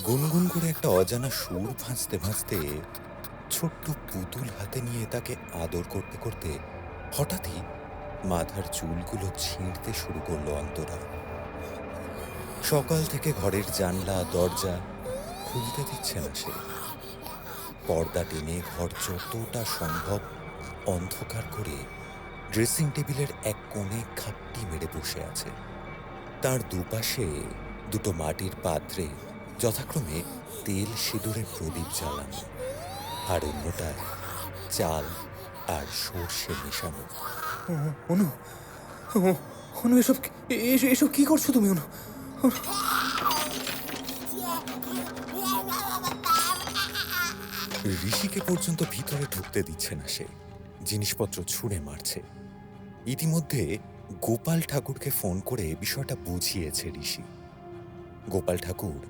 গুনগুন করে একটা অজানা সুর ভাঁজতে ভাঁজতে ছোট্ট পুতুল হাতে নিয়ে তাকে আদর করতে করতে হঠাৎই মাথার চুলগুলো ছিঁড়তে শুরু করলো অন্তরা। সকাল থেকে ঘরের জানলা দরজা খুলতে দিচ্ছে না সে। পর্দা টেনে ঘর যতটা সম্ভব অন্ধকার করে ড্রেসিং টেবিলের এক কোণে খাপটি মেরে বসে আছে। তার দুপাশে দুটো মাটির পাত্রে যথাক্রমে তেল সিঁদুরের প্রদীপ জ্বালানো, আর অন্যটায় চাল আর সর্ষে মেশানো। অনু, অনু, এসব এসব কি করছো তুমি? অনু, ঋষিকে পর্যন্ত ভিতরে ঢুকতে দিচ্ছে না সে, জিনিসপত্র ছুঁড়ে মারছে। ইতিমধ্যে গোপাল ঠাকুরকে ফোন করে বিষয়টা বুঝিয়েছে ঋষি। গোপাল ঠাকুর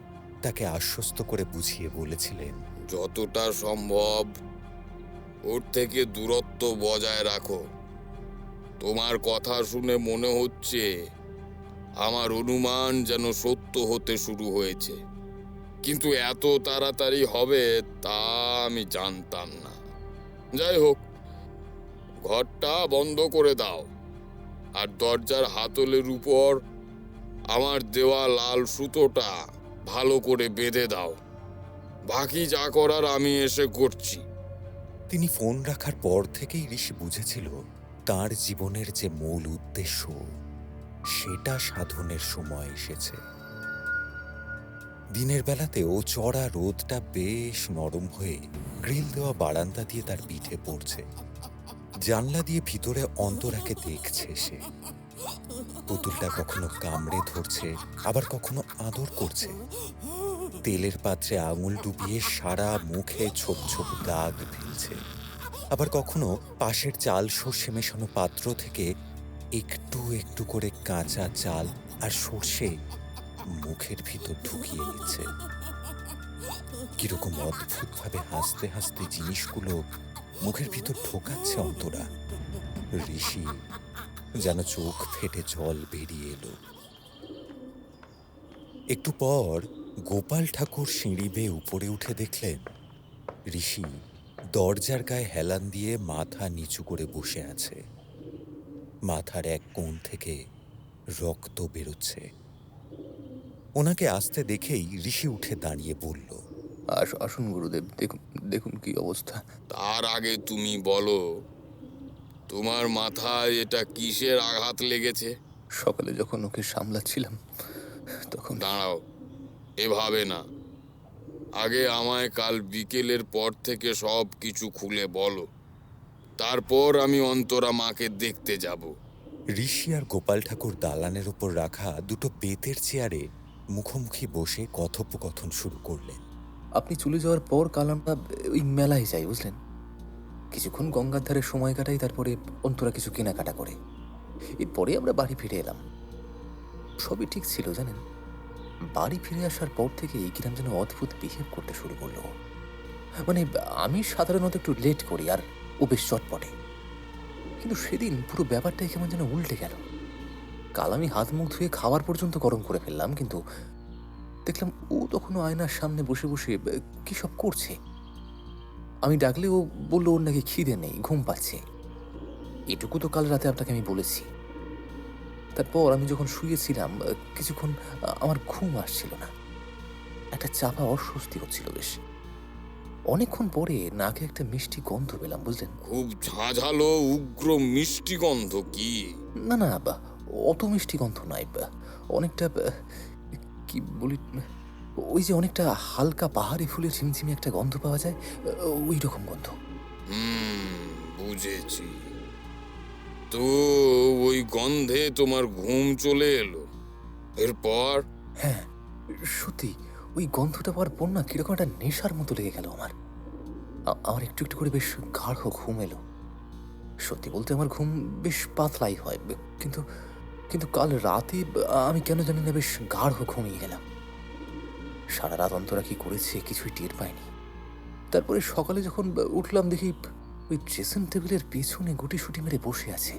তাকে আশ্বস্ত করে বুঝিয়ে বলেছিলেন, যতটা সম্ভব ওর থেকে দূরত্ব বজায় রাখো। তোমার কথা শুনে মনে হচ্ছে আমার অনুমান যেন সত্য হতে শুরু হয়েছে, কিন্তু এত তাড়াতাড়ি হবে তা আমি জানতাম না। যাই হোক, ঘরটা বন্ধ করে দাও, আর দরজার হাতলের উপর আমার দেওয়া লাল সুতোটা ভালো করে বেঁধে দাও। বাকি যা করার আমি এসে করছি। তিনি ফোন রাখার পর থেকেই ঋষি বুঝেছিল তার জীবনের যে মূল উদ্দেশ্য সেটা সাধনের সময় এসেছে। দিনের বেলাতেও চড়া রোদটা বেশ নরম হয়ে গ্রিল দেওয়া বারান্দা দিয়ে তার পিঠে পড়ছে। জানলা দিয়ে ভিতরে অন্তরাকে দেখছে সে। পুতুলটা কখনো কামড়ে ধরছে, আবার কখনো আদর করছে। তেলের পাত্রে আঙুল ডুবিয়ে সারা মুখে ছোপ ছোপ দাগ ফেলছে। আবার কখনো পাশের চাল সর্ষে মেশানো পাত্র থেকে একটু একটু করে কাঁচা চাল আর সর্ষে মুখের ভিতর ঢুকিয়ে নিচ্ছে। কিরকম অদ্ভুতভাবে হাসতে হাসতে জিনিসগুলো মুখের ভিতর ঢোকাচ্ছে অন্তরা। ঋষি যেন চোখ ফেটে জল বেরিয়ে এলো। একটু পর গোপাল ঠাকুর সিঁড়ি বেয়ে উপরে উঠে দেখলেন ঋষি দরজার গায়ে হেলান দিয়ে মাথা নিচু করে বসে আছে। মাথার এক কোণ থেকে রক্ত বেরোচ্ছে। ওনাকে আসতে দেখেই ঋষি উঠে দাঁড়িয়ে বলল, আসুন গুরুদেব, দেখুন দেখুন কি অবস্থা। তার আগে তুমি বলো, তোমার মাথায় এটা কিসের আঘাত লেগেছে? সকালে যখন ওকে সামলাচ্ছিলাম তখন দাঁড়াও, এভাবে না। আগে আমায় কাল বিকেলের পর থেকে সব কিছু খুলে বলো, তারপর আমি অন্তরা মাকে দেখতে যাব। ঋষি আর গোপাল ঠাকুর দালানের উপর রাখা দুটো বেতের চেয়ারে মুখোমুখি বসে কথোপকথন শুরু করলেন। আপনি চলে যাওয়ার পর কাল আমরা ওই মেলায় যাই, বুঝলেন। কিছুক্ষণ গঙ্গার ধারে সময় কাটাই, তারপরে অন্তরা কিছু কেনাকাটা করে এরপরে আমরা বাড়ি ফিরে এলাম। সবই ঠিক ছিল জানেন। বাড়ি ফিরে আসার পর থেকে কিরম যেন অদ্ভুত বিহেভ করতে শুরু করলো। মানে আমি সাধারণত একটু লেট করি আর ও বেশ চটপটে, কিন্তু সেদিন পুরো ব্যাপারটাই কেমন যেন উল্টে গেল। কাল আমি হাত মুখ ধুয়ে খাওয়ার পর্যন্ত গরম করে ফেললাম, কিন্তু দেখলাম ও তখনও আয়নার সামনে বসে বসে কি সব করছে। আমি ডাকলে ও বললো ওর নাকি খিদে নেই, ঘুম পাচ্ছে। এটুকু তো কাল রাতে আপনাকে আমি বলেছি। তারপর আমি যখন শুয়েছিলাম কিছুক্ষণ আমার ঘুম আসছিল না, একটা চাপা অস্বস্তি হচ্ছিল বেশ। অনেকক্ষণ পরে নাকে একটা মিষ্টি গন্ধ পেলাম, বুঝলেন। খুব ঝাঁঝালো উগ্র মিষ্টি গন্ধ কি? না না, অত মিষ্টি গন্ধ নয়, অনেকটা কি বলি, ওই যে অনেকটা হালকা পাহাড়ি ফুলের ঝিমঝিমি একটা গন্ধ পাওয়া যায়, ওই রকম গন্ধ। বুঝেছি। তো ওই গন্ধে তোমার ঘুম চলে এলো, এরপর? হ্যাঁ, সত্যি ওই গন্ধটা পাওয়ার পর না কিরকম একটা নেশার মতো লেগে গেল আমার। আমার একটু একটু করে বেশ গাঢ় ঘুম এলো। সত্যি বলতে আমার ঘুম বেশ পাতলাই হয়, কিন্তু কিন্তু কাল রাতে আমি কেন জানি না বেশ গাঢ় ঘুমিয়ে গেলাম। সারা রাত অন্তরা কি করেছে কিছুই টের পায়নি। তারপরে সকালে যখন উঠলাম দেখি ওই ড্রেসিং টেবিলের পেছনে গুটিসুটি মেরে বসে আছে।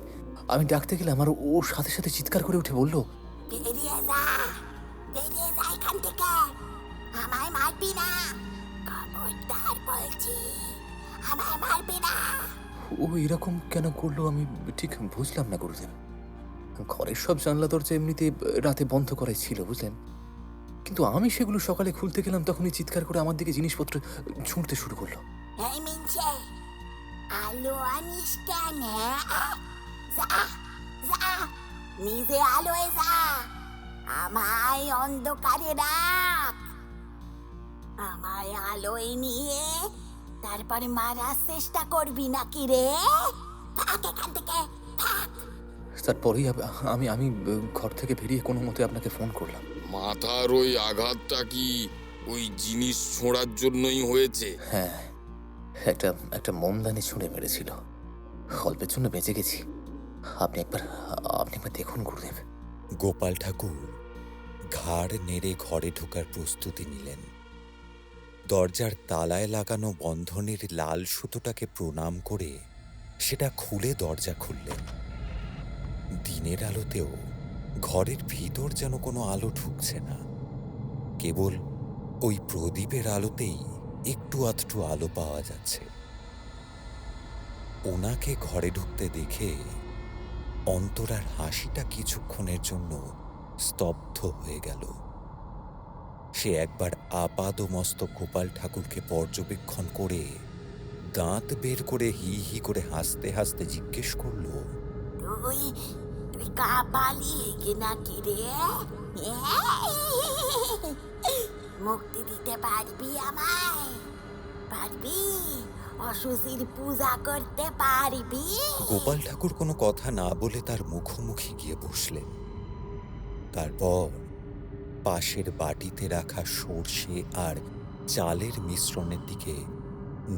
আমি ডাকতে গেলে আমার ও সাথে সাথে চিৎকার করে উঠে বলল, বেরিয়ে যা, বেরিয়ে যা এখান থেকে, আমায় মারবি না, খবরদার বলছি, আমায় মারবি না। ও এরকম কেন করলো আমি ঠিক বুঝলাম না গুরুদেব। ঘরের সব জানলা দরজা এমনিতে রাতে বন্ধ করাই ছিল বুঝলেন, কিন্তু আমি সেগুলো সকালে খুলতে গেলাম তখনই চিৎকার করে আমার দিকে জিনিসপত্র ছুঁড়তে শুরু করলো। এই মিনছে, আলো আনিস কেন? যা যা, নিজে আলোয় যা, আমায় অন্ধকারে রাখ। আমায় আলোয় নিয়ে তারপরে মারার চেষ্টা করবি নাকি রে? থাক এখান থেকে, থাক। তারপরেই আমি আমি ঘর থেকে বেরিয়ে কোনো মতে আপনাকে ফোন করলাম। মাথার ওই আঘাতটা কি ওই জিনিস ছোঁড়ার জন্যই হয়েছে? হ্যাঁ, একটা একটা মোমদানি ছুঁড়ে মেরেছিল, অল্পের জন্য বেঁচে গেছি। আপনি একবার দেখুন গুরুদেব। গোপাল ঠাকুর ঘাড় নেড়ে ঘরে ঢোকার প্রস্তুতি নিলেন। দরজার তালায় লাগানো বন্ধনের লাল সুতোটাকে প্রণাম করে সেটা খুলে দরজা খুললেন। দিনের আলোতেও ঘরের ভিতর যেন কোনো আলো ঢুকছে না, কেবল ওই প্রদীপের আলোতেই একটু আধটু আলো পাওয়া যাচ্ছে। ওনাকে ঘরে ঢুকতে দেখে অন্তরার হাসিটা কিছুক্ষণের জন্য স্তব্ধ হয়ে গেল। সে একবার আপাদমস্তক গোপাল ঠাকুরকে পর্যবেক্ষণ করে দাঁত বের করে হি হি করে হাসতে হাসতে জিজ্ঞেস করল, তুই তুই কাপালি নাকি রে? মুক্তি দিতে পারবি আমায়? পারবি? অসুচির পূজা করতে পারবি? গোপাল ঠাকুর কোনো কথা না বলে তার মুখোমুখি গিয়ে বসলেন। তারপর পাশের বাটিতে রাখা সর্ষে আর চালের মিশ্রণের দিকে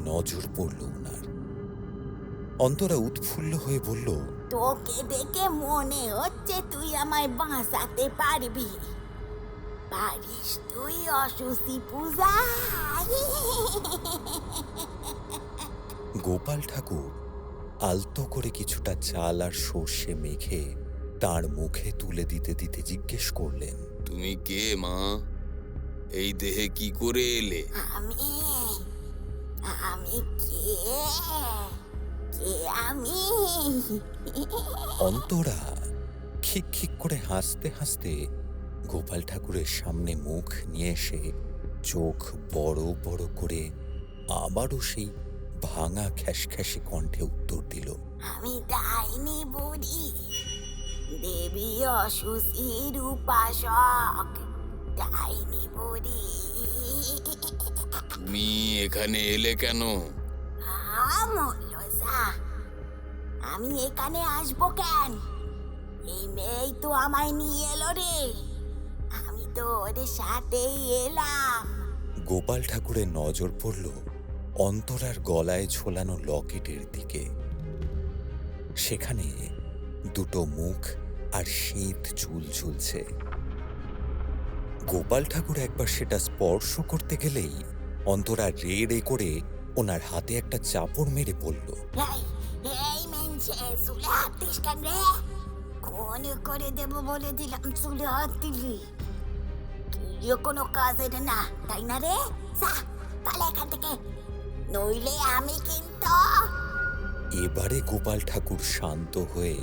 নজর পড়ল ওনার। অন্তরা উৎফুল্ল হয়ে বলল, তোকে দেখে মনে হচ্ছে তুই আমায় বাঁচাতে পারবি। পারিস তুই অসুচি পূজা? গোপাল ঠাকুর আলতো করে কিছুটা চাল আর সর্ষে মেখে তার মুখে তুলে দিতে দিতে জিজ্ঞেস করলেন, তুমি কে মা? এই দেহে কি করে এলে? আমি আমি কে কে আমি? অন্তরা খিক খিক করে হাসতে হাসতে গোপাল ঠাকুরের সামনে মুখ নিয়ে এসে চোখ বড় বড় করে আবারও সেই ভাঙা খ্যাসখ্যাসে কণ্ঠে উত্তর দিল, আমি ডাইনি বুড়ি, দেবী অসুচির উপাসক, ডাইনি বুড়ি। তুমি এখানে এলে কেন? মল্লসা, আমি এখানে আসবো কেন? এই মেয়েই তো আমায় নিয়ে এলো রে, আমি তো ওদের সাথেই এলাম। গোপাল ঠাকুরের নজর পড়ল অন্তরার গলায় ঝোলানো লকেটের দিকে। সেখানে দুটো মুখ আর শ্বেত চুল ঝুলছে। গোপাল ঠাকুর একবার সেটা স্পর্শ করতে গেলেই অন্তরা রে রে করে ওনার হাতে একটা চাপড় মেরে পড়ল। এই এই মেনছে, চুলে হাত দিস কেন রে? খুন করে দেবো বলে দিলাম, চুলে হাত দিলি? তুইও কোনো কাজের না, তাই না রে? যা পালা এখান থেকে, নইলে আমি কিন্তু। এবারে গোপাল ঠাকুর শান্ত হয়ে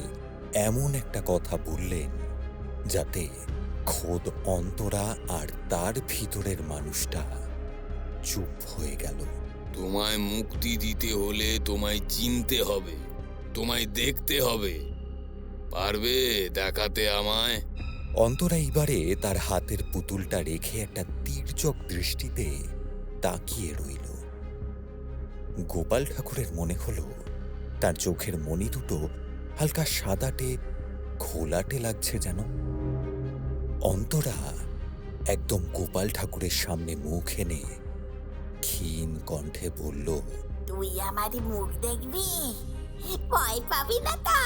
এমন একটা কথা বললেন যাতে খোদ অন্তরা আর তার ভিতরের মানুষটা চুপ হয়ে গেল। তোমায় মুক্তি দিতে হলে তোমায় চিনতে হবে, তোমায় দেখতে হবে। পারবে দেখাতে আমায়? অন্তরা এবারে তার হাতের পুতুলটা রেখে একটা তীর্যক দৃষ্টিতে তাকিয়ে রইল। গোপাল ঠাকুরের মনে হলো তার চোখের মণি দুটো হালকা সাদাটে ঘোলাটে লাগছে যেন। অন্তরা একদম গোপাল ঠাকুরের সামনে মুখ এনে ক্ষীণ কণ্ঠে বলল, তুই আমার মুখ দেখবি? ভয় পাবি না তো?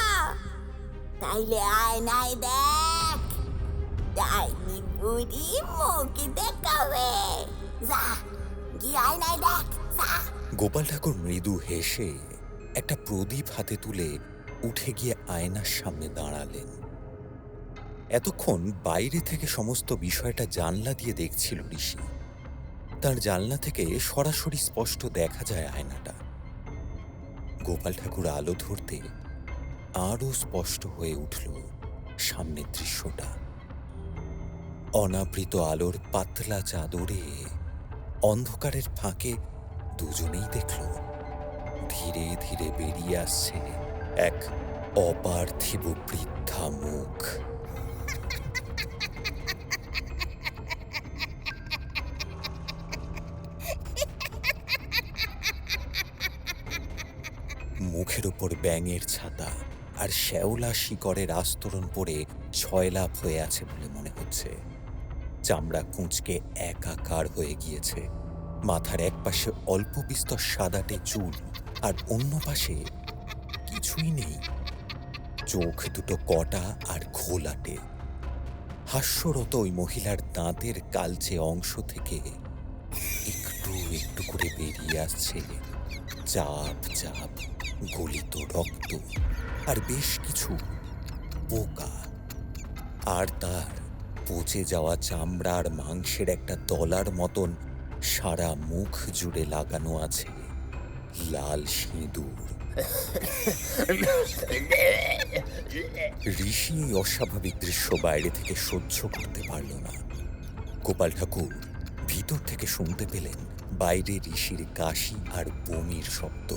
তাইলে আয়নায় দেখ, ডাইনি উরি মুখে দেখাবে। যা গিয়ে আয়নায় দেখ, যা। গোপাল ঠাকুর মৃদু হেসে একটা প্রদীপ হাতে তুলে উঠে গিয়ে আয়নার সামনে দাঁড়ালেন। এতক্ষণ বাইরে থেকে সমস্ত বিষয়টা জানলা দিয়ে দেখছিল ঋষি। তার জানলা থেকে সরাসরি স্পষ্ট দেখা যায় আয়নাটা। গোপাল ঠাকুর আলো ধরতে আরো স্পষ্ট হয়ে উঠল সামনের দৃশ্যটা। অনাবৃত আলোর পাতলা চাদরে অন্ধকারের ফাঁকে দুজনেই দেখল ধীরে ধীরে বেরিয়ে আসছে এক অপার্থিব বৃদ্ধা মুখ। মুখের ওপর ব্যাঙের ছাতা আর শ্যাওলা শিকড়ের আস্তরণ পরে ছয়লাভ হয়ে আছে বলে মনে হচ্ছে। চামড়া কুঁচকে একাকার হয়ে গিয়েছে। মাথার এক পাশে অল্প বিস্তর সাদাটে চুল, আর অন্য পাশে কিছুই নেই। চোখ দুটো কটা আর ঘোলাটে। হাস্যরত ওই মহিলার দাঁতের কালচে অংশ থেকে একটু একটু করে বেরিয়ে আসছে চাপ চাপ গলিত রক্ত আর বেশ কিছু পোকা। আর তার পচে যাওয়া চামড়ার মাংসের একটা দলার মতন সারা মুখ জুড়ে লাগানো আছে লাল সিঁদুর। ঋষি এই অস্বাভাবিক দৃশ্য বাইরে থেকে সহ্য করতে পারল না। গোপাল ঠাকুর ভিতর থেকে শুনতে পেলেন বাইরে ঋষির কাশি আর বমির শব্দ।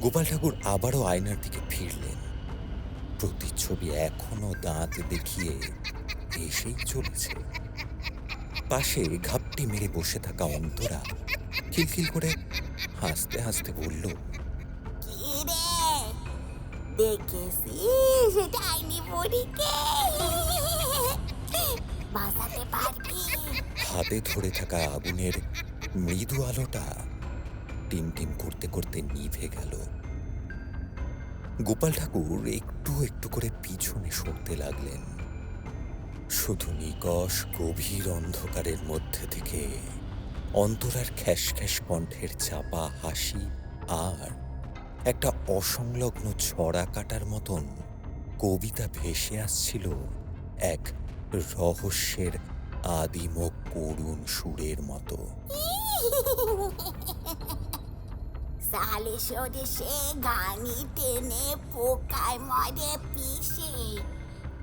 গোপাল ঠাকুর আবারও আয়নার দিকে ফিরলেন। প্রতিচ্ছবি এখনো দাঁত দেখিয়ে এসেই চলেছে। পাশে ঘাপটি মেরে বসে থাকা অন্তরা খিলখিল করে হাসতে হাসতে বলল, কি রে, দেখেছিস ডাইনি বুড়িকে? বাঁচাতে পারবি? হাতে ধরে থাকা আগুনের মৃদু আলোটা টিমটিম করতে করতে নিভে গেল। গোপাল ঠাকুর একটু একটু করে পিছনে সরতে লাগলেন। শুধু নিকষ গভীর অন্ধকারের মধ্যে থেকে অন্তরার খ্যাস খ্যাস কণ্ঠের চাপা হাসি আর একটা অসংলগ্ন ছড়া কাটার মতন কবিতা ভেসে আসছিল এক রহস্যের আদিম ও করুণ সুরের মতো। সালে সে গানি টেনে পোকায় মরে পিসে,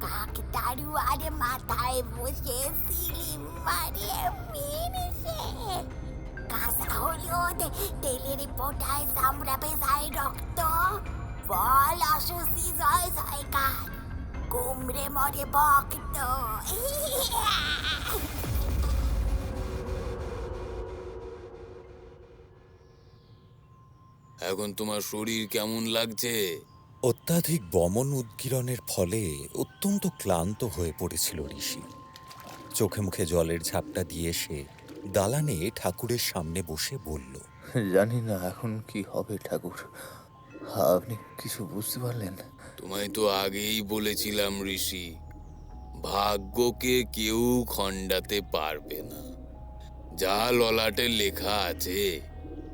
কাক তারুয়ার মাথায় বসে সিলিম মারে মেরেছে। কাঁচা হলুদ তেলের পোটায় চামড়া পেশায় রক্ত, বল অসুসি জয় জয়কার, কুমড়ে মরে বক্ত। এখন তোমার শরীর কেমন লাগছে? অত্যাধিক বমন উদ্গীরণের ফলে অত্যন্ত ক্লান্ত হয়ে পড়েছিল ঋষি। চোখে মুখে জলের ঝাপটা দিয়ে সে দালানে ঠাকুরের সামনে বসে বলল, জানি না এখন কি হবে ঠাকুর। আপনি কিছু বুঝতে পারলেন? তোমায় তো আগেই বলেছিলাম ঋষি, ভাগ্যকে কেউ খণ্ডাতে পারবে না। যা ললাটে লেখা আছে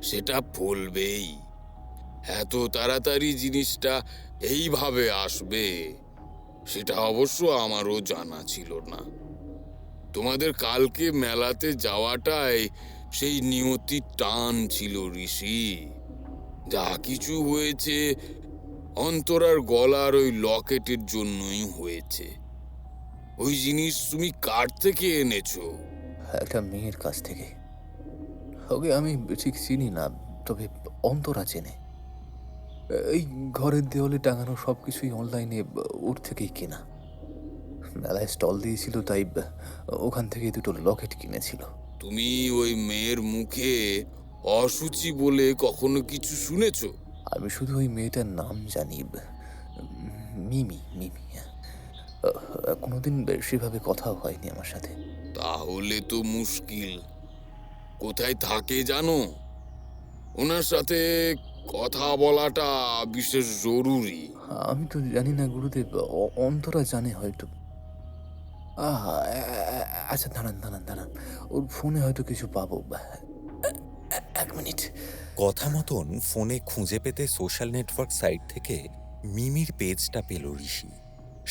সেটা ফলবেই। এত তাড়াতাড়ি জিনিসটা এইভাবে আসবে সেটা অবশ্য আমারও জানা ছিল না। তোমাদের কালকে মেলাতে যাওয়াটাই সেই নিয়তির টান ছিল ঋষি। যা কিছু হয়েছে অন্তরার গলার ওই লকেটের জন্যই হয়েছে। ওই জিনিস তুমি কার থেকে এনেছো? একটা মেয়ের কাছ থেকে। ওকে আমি ঠিক চিনি না, তবে অন্তরা চেনে। এই ঘরের দেওয়ালে টাঙানো সব কিছুই অনলাইনে ওর থেকেই কেনা। মেলায় স্টল দিয়েছিল, তাই ওখান থেকে দুটো লকেট কিনেছিল। তুমি ওই মেয়ের মুখে অসুচি বলে কখনো কিছু শুনেছো? আমি শুধু ওই মেয়েটার নাম জানি, মিমি। মিমি কোনোদিন সেভাবে কথাও হয়নি আমার সাথে। তাহলে তো মুশকিল। কোথায় থাকে জানো? ওনার সাথে কথা বলাটা বিশেষ জরুরি। আমি তো জানি না গুরুদেব, অন্তরা জানে হয়তো। আহা! আচ্ছা দাঁড়ান, দাঁড়ান, দাঁড়ান। ওর ফোনে হয়তো কিছু পাবো। ১ মিনিট। কথা মতন ফোনে খুঁজে পেতে সোশ্যাল নেটওয়ার্ক সাইট থেকে মিমির পেজটা পেল ঋষি।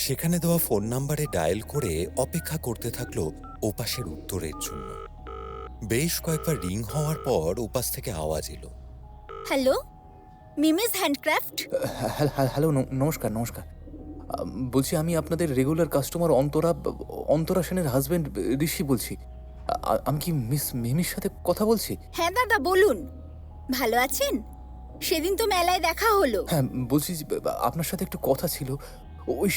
সেখানে দেওয়া ফোন নাম্বারে ডায়াল করে অপেক্ষা করতে থাকলো ওপাশের উত্তরের জন্য। বেশ কয়েকবার রিং হওয়ার পর ওপাশ থেকে আওয়াজ এলো। Hello, Mimi's handcraft. হ্যালো, নমস্কার, নমস্কার। বলছি আমি আপনাদের রেগুলার কাস্টমার অন্তরা সেনের হাসব্যান্ড ঋষি বলছি। আমি কি মিস মিমির সাথে কথা বলছি? হ্যাঁ দাদা, বলুন। ভালো আছেন? সেদিন তো মেলায় দেখা হলো। হ্যাঁ, বলছি যে আপনার সাথে একটু কথা ছিল। ওই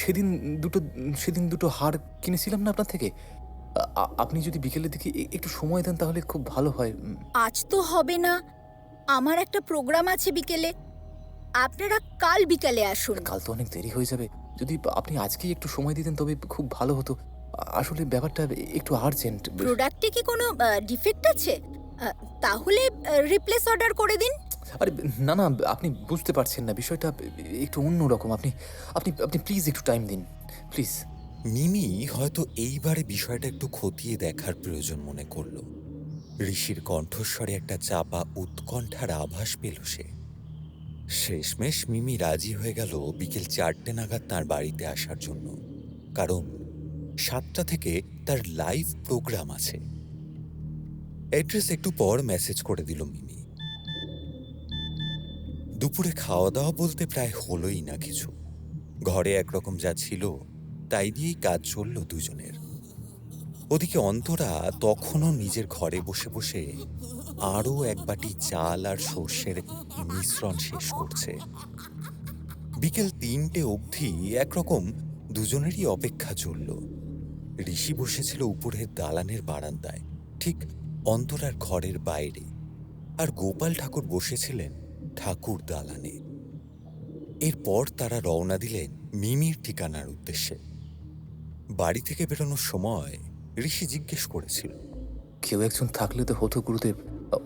সেদিন দুটো হার কিনেছিলাম না আপনার থেকে? আপনি যদি বিকেলের দিকে একটু সময় দেন তাহলে খুব ভালো হয়। আজ তো হবে না, আমার একটা প্রোগ্রাম আছে বিকেলে। আপনারা কাল বিকেলে আসুন। কাল তো অনেক দেরি হয়ে যাবে। যদি আপনি আজকেই একটু সময় দিতেন তবে খুব ভালো হতো। আসলে ব্যাপারটা একটু আর্জেন্ট। প্রোডাক্টে কি কোনো ডিফেক্ট আছে? তাহলে রিপ্লেস অর্ডার করে দিন। আরে না, না, আপনি বুঝতে পারছেন না, বিষয়টা একটু অন্যরকম। আপনি আপনি আপনি প্লিজ একটু টাইম দিন, প্লিজ। মিমি হয়তো এইবারে বিষয়টা একটু খতিয়ে দেখার প্রয়োজন মনে করল। ঋষির কণ্ঠস্বরে একটা চাপা উৎকণ্ঠার আভাস পেল সে। শেষমেশ মিমি রাজি হয়ে গেল বিকেল 4টে নাগাদ তার বাড়িতে আসার জন্য, কারণ 7টা থেকে তার লাইভ প্রোগ্রাম আছে। অ্যাড্রেস একটু পর মেসেজ করে দিল মিমি। দুপুরে খাওয়া দাওয়া বলতে প্রায় হলোই না কিছু। ঘরে একরকম যা ছিল তাই দিয়েই কাজ চলল দুজনের। ওদিকে অন্তরা তখনও নিজের ঘরে বসে বসে আরও এক বাটি চাল আর সর্ষের মিশ্রণ শেষ করছে। বিকেল 3টে অবধি একরকম দুজনেরই অপেক্ষা চলল। ঋষি বসেছিল উপরের দালানের বারান্দায়, ঠিক অন্তরার ঘরের বাইরে, আর গোপাল ঠাকুর বসেছিলেন ঠাকুর দালানে। এরপর তারা রওনা দিলেন মিমির ঠিকানার উদ্দেশ্যে। বাড়ি থেকে বেরোনোর সময় ঋষি জিজ্ঞেস করেছিল, কেউ একজন থাকলে তো হতো গুরুদেব।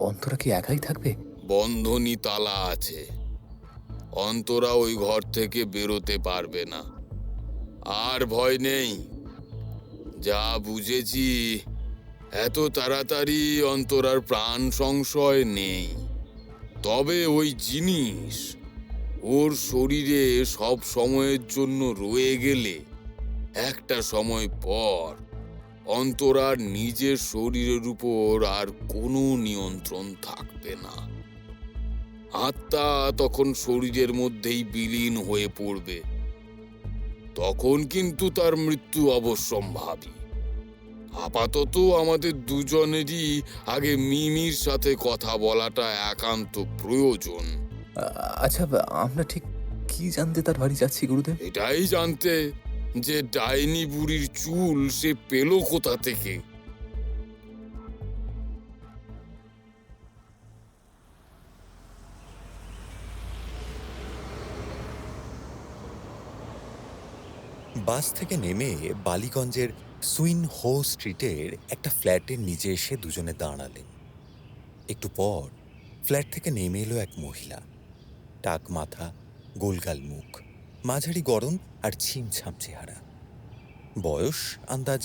অন্তরা কি একাই থাকবে? বন্ধনী তালা আছে, অন্তরা ওই ঘর থেকে বেরোতে পারবে না। আর ভয় নেই, যা বুঝেছি এত তাড়াতাড়ি অন্তরার প্রাণ সংশয় নেই। তবে ওই জিনিস ওর শরীরে সব সময়ের জন্য রয়ে গেলে একটা সময় পর অন্তরার নিজের শরীরের উপর আর কোনো নিয়ন্ত্রণ থাকবে না। আত্মা তখন শরীরের মধ্যেই বিলীন হয়ে পড়বে। তখন কিন্তু তার মৃত্যু অবশ্যম্ভাবী। আপাতত আমাদের দুজনেরই আগে মিমির সাথে কথা বলাটা একান্ত প্রয়োজন। আচ্ছা, আমরা ঠিক কি জানতে তার বাড়ি যাচ্ছি গুরুদেব? এটাই জানতে যে ডাইনি বুড়ির চুল সে পেল কোথা থেকে। বাস থেকে নেমে বালিগঞ্জের সুইন হো স্ট্রিটের একটা ফ্ল্যাটের নিচে এসে দুজনে দাঁড়ালেন। একটু পর ফ্ল্যাট থেকে নেমে এলো এক মহিলা। টাক মাথা, গোলগাল মুখ, মাঝারি গড়ন আর ছিমছাম চেহারা। বয়স আন্দাজ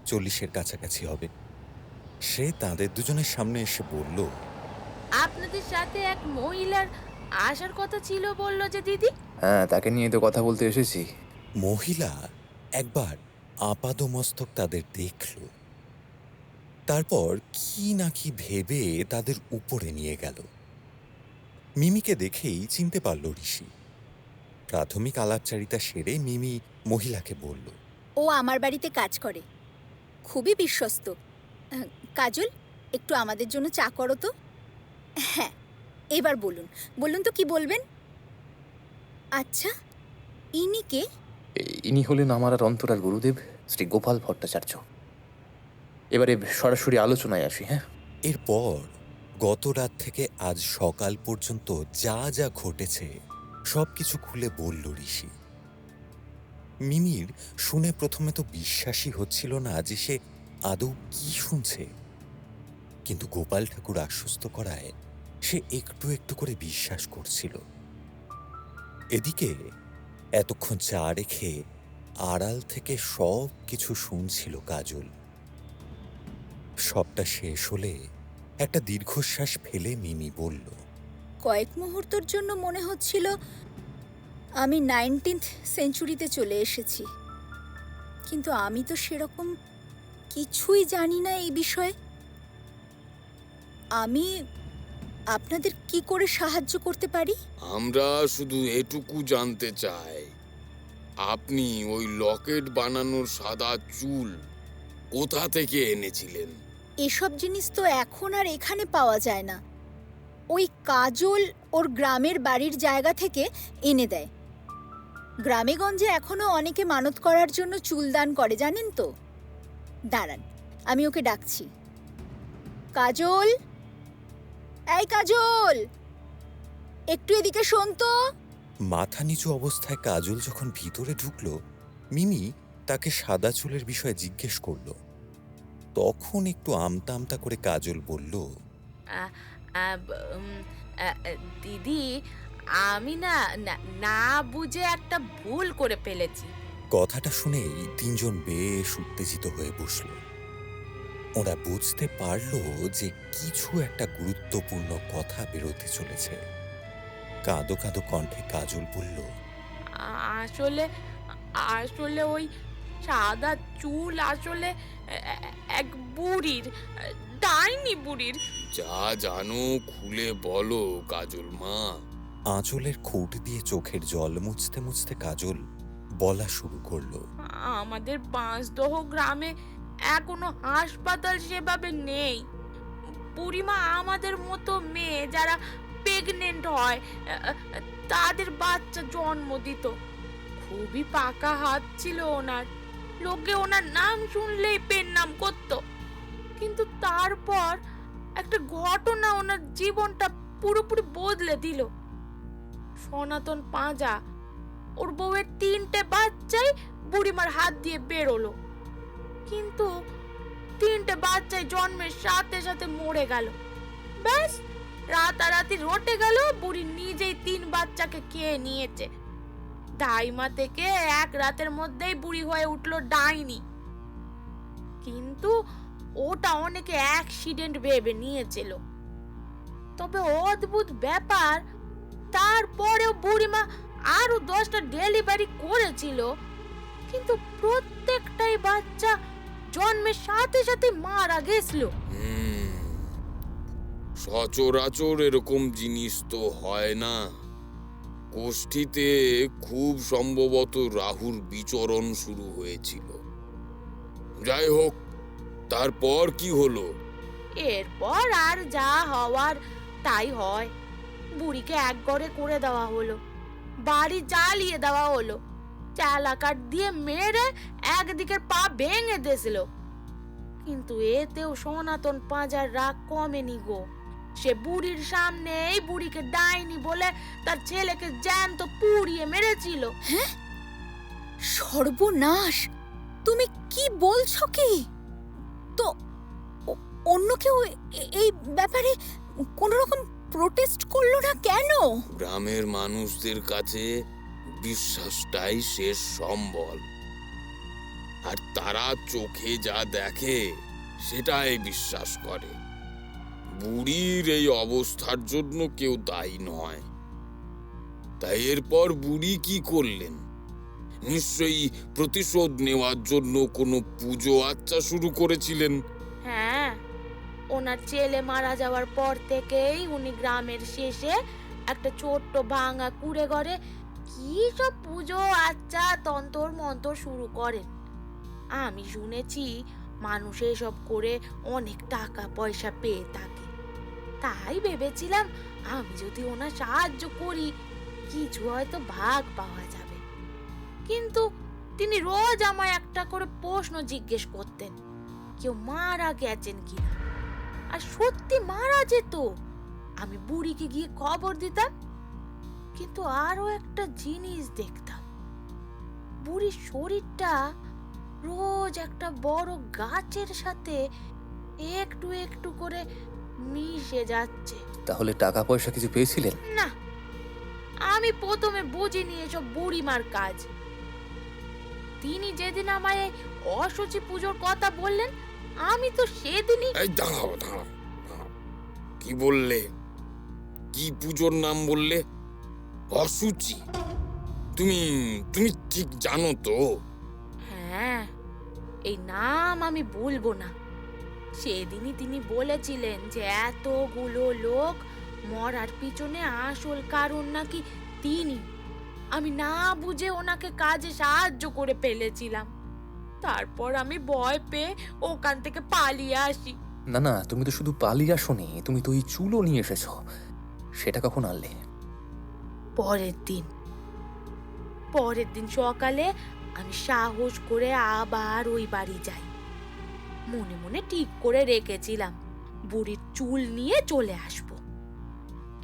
40-এর কাছাকাছি হবে। সে তাদের দুজনের সামনে এসে বলল, আপনাদের সাথে এক মহিলার আসার কথা ছিল বললো যে দিদি। হ্যাঁ, তাকে নিয়ে তো কথা বলতে এসেছি। মহিলা একবার আপাদমস্তক তাদের দেখল, তারপর কি না কি ভেবে তাদের উপরে নিয়ে গেল। মিমিকে দেখেই চিনতে পারল ঋষি। প্রাথমিক আলাপচারিতা সেরে মিমি মহিলাকে বলল, ও আমার বাড়িতে কাজ করে, খুবই বিশ্বস্ত। কাজল, একটু আমাদের জন্য চা করো তো। হ্যাঁ, এবার বলুন বলুন তো কি বলবেন। আচ্ছা, ইনি কে? ইনি হলেন আমার আর অন্তরার গুরুদেব, শ্রী গোপাল ভট্টাচার্য। এবারে সরাসরি আলোচনায় আসি। হ্যাঁ, এরপর গত রাত থেকে আজ সকাল পর্যন্ত যা যা ঘটেছে সবকিছু খুলে বলল ঋষি। মিমির শুনে প্রথমে তো বিশ্বাসই হচ্ছিল না যে সে আদৌ কি শুনছে, কিন্তু গোপাল ঠাকুর আশ্বস্ত করায় সে একটু একটু করে বিশ্বাস করছিল। এদিকে এতক্ষণ চা রেখে আড়াল থেকে সব কিছু শুনছিল কাজল। সবটা শেষ হলে একটা দীর্ঘশ্বাস ফেলে মিমি বলল, কয়েক মুহূর্তের জন্য মনে হচ্ছিল আমি 19th সেঞ্চুরিতে চলে এসেছি, কিন্তু আমি তো সেরকম কিছুই জানি না এই বিষয়ে। আমি আপনাদের কি করে সাহায্য করতে পারি? আমরা শুধু এটুকু জানতে চাই, আপনি ওই লকেট বানানোর সাদা চুল কোথা থেকে এনেছিলেন? এসব জিনিস তো এখন আর এখানে পাওয়া যায় না। ওই কাজল ওর গ্রামের বাড়ির জায়গা থেকে এনে দেয়। গ্রামেগঞ্জে এখনো অনেকে মানত করার জন্য চুল দান করে, জানেন তো। দাঁড়ান, আমি ওকে ডাকছি। কাজল, এই কাজল, একটু এদিকে শোন তো। মাথা নিচু অবস্থায় কাজল যখন ভিতরে ঢুকল, মিমি তাকে সাদা চুলের বিষয়ে জিজ্ঞেস করল। তখন একটু আমতা আমতা করে কাজল বলল, দিদি, আমি না না বুঝে একটা ভুল করে ফেলেছি। কথাটা শুনেই তিনজন বেশ উত্তেজিত হয়ে বসল। ওরা বুঝতে পারল যে কিছু একটা গুরুত্বপূর্ণ কথা বেরোতে চলেছে। কাঁদো কাঁদো কণ্ঠে কাজল বলল, আসলে আসলে ওই সাদা চুল আসলে এক বুড়ির, ডাইনি বুড়ির। যা জানো খুলে বলো কাজল মা। আঁচলের খুঁট দিয়ে চোখের জল মুছতে মুছতে কাজল বলা শুরু করলো, আমাদের বাঁশদহ গ্রামে এখনো হাসপাতাল সেভাবে নেই। বুড়িমা আমাদের মতো মেয়ে যারা প্রেগনেন্ট হয় তাদের বাচ্চা জন্ম দিত। খুবই পাকা হাত ছিল ওনার, লোকে ওনার নাম শুনলেই পেন নাম করত। কিন্তু তারপর একটা ঘটনা ওনার জীবনটা পুরোপুরি বদলে দিল। সনাতন পাঁজা, ওর বউয়ের 3টে বাচ্চাই বুড়িমার হাত দিয়ে বেরোলো, কিন্তু 3টে বাচ্চাই জন্মের সাথে সাথে মরে গেল। ব্যাস, রাতারাতি রটে গেল বুড়ি নিজেই 3 বাচ্চাকে খেয়ে নিয়েছে। দাইমা থেকে এক রাতের মধ্যেই বুড়ি হয়ে উঠলো ডাইনি। কিন্তু ওটা অনেকে অ্যাক্সিডেন্ট ভেবে নিয়েছিল। তবে অদ্ভুত ব্যাপার, তারপরেও বুড়িমা আরো 10টা ডেলিভারি করেছিল, কিন্তু প্রত্যেকটাই বাচ্চা জন্মের সাথে সাথে মারা গেছিল। সচরাচর এরকম জিনিস তো হয় না। কোষ্ঠীতে খুব সম্ভবত রাহুর বিচরণ শুরু হয়েছিল। যাই হোক, তারপর কি হলো? এরপর আর যা হওয়ার তাই হয়। বুড়িকে একঘরে করে দেওয়া হলো, বাড়ি জ্বালিয়ে দেওয়া হলো, চালাকাঠ দিয়ে মেরে একদিকের পা ভেঙে দিয়েছিল। কিন্তু এতেও সনাতন পাঁজার রাগ কমেনি গো। সে বুড়ির সামনেই বুড়িকে ডাইনি বলে তার ছেলেকে জ্যান্ত পুড়িয়ে মেরেছিল। হ্যাঁ, সর্বনাশ! তুমি কি বলছো কি? তো অন্য কেউ এই ব্যাপারে কোনো রকম প্রোটেস্ট করলো না কেন? গ্রামের মানুষদের কাছে বিশ্বাসটাই শেষ সম্বল, আর তারা চোখে যা দেখে সেটাই বিশ্বাস করে। বুড়ির এই অবস্থার জন্য কেউ দায়ী নয়। তাই এরপর বুড়ি কি করলেন? নিশ্চয়ই প্রতিশোধ নেওয়ার জন্য কোনো পুজো আচ্চা শুরু করেছিলেন। হ্যাঁ, ওনার ছেলে মারা যাওয়ার পর থেকেই উনি গ্রামের শেষে একটা ছোট্ট ভাঙা কুড়ে ঘরে কি সব পুজো আচ্চা তন্তর মন্তর শুরু করেন। আমি শুনেছি মানুষ এসব করে অনেক টাকা পয়সা পেয়ে থাকে। তাই ভেবেছিলাম আমি যদি ওনার সাহায্য করি কিছু হয়তো ভাগ পাওয়া যাবে। কিন্তু তিনি রোজ আমায় একটা করে প্রশ্ন জিজ্ঞেস করতেন, কেউ মারা গেছেন কিনা। আর সত্যি মারা যেত, আমি বুড়িকে গিয়ে খবর দিতাম। কিন্তু আরো একটা জিনিস দেখতাম, বুড়ির শরীরটা রোজ একটা বড় গাছের সাথে একটু একটু করে মিশে যাচ্ছে। তাহলে টাকা পয়সা কিছু পেয়েছিলেন? না, আমি প্রথমে বুঝিনি এসব বুড়িমার কাজ। তিনি যেদিন আমায় এই অশুচি পুজোর কথা বললেন, আমি তো সেদিনই এই দাঁড়াও দাঁড়াও দাঁড়াও। কি বললে? কি পুজোর নাম বললে? অসুচি? তুমি তুমি ঠিক জানো তো? হ্যাঁ, এই নাম আমি ভুলবো না। সেদিনই তিনি বলেছিলেন যে এতগুলো লোক মরার পিছনে আসল কারণ নাকি তিনি। আমি না বুঝে ওনাকে কাজে সাহায্য করে ফেলেছিলাম। তারপর আমি ভয় পেয়ে ওখান থেকে পালিয়ে আসি। না না, তুমি তো শুধু পালিয়ে আসোনি, তুমি তো ওই চুলও নিয়ে এসেছো। সেটা কখন আনলে? পরের দিন সকালে আমি সাহস করে আবার ওই বাড়ি যাই। মনে মনে ঠিক করে রেখেছিলাম বুড়ির চুল নিয়ে চলে আসব।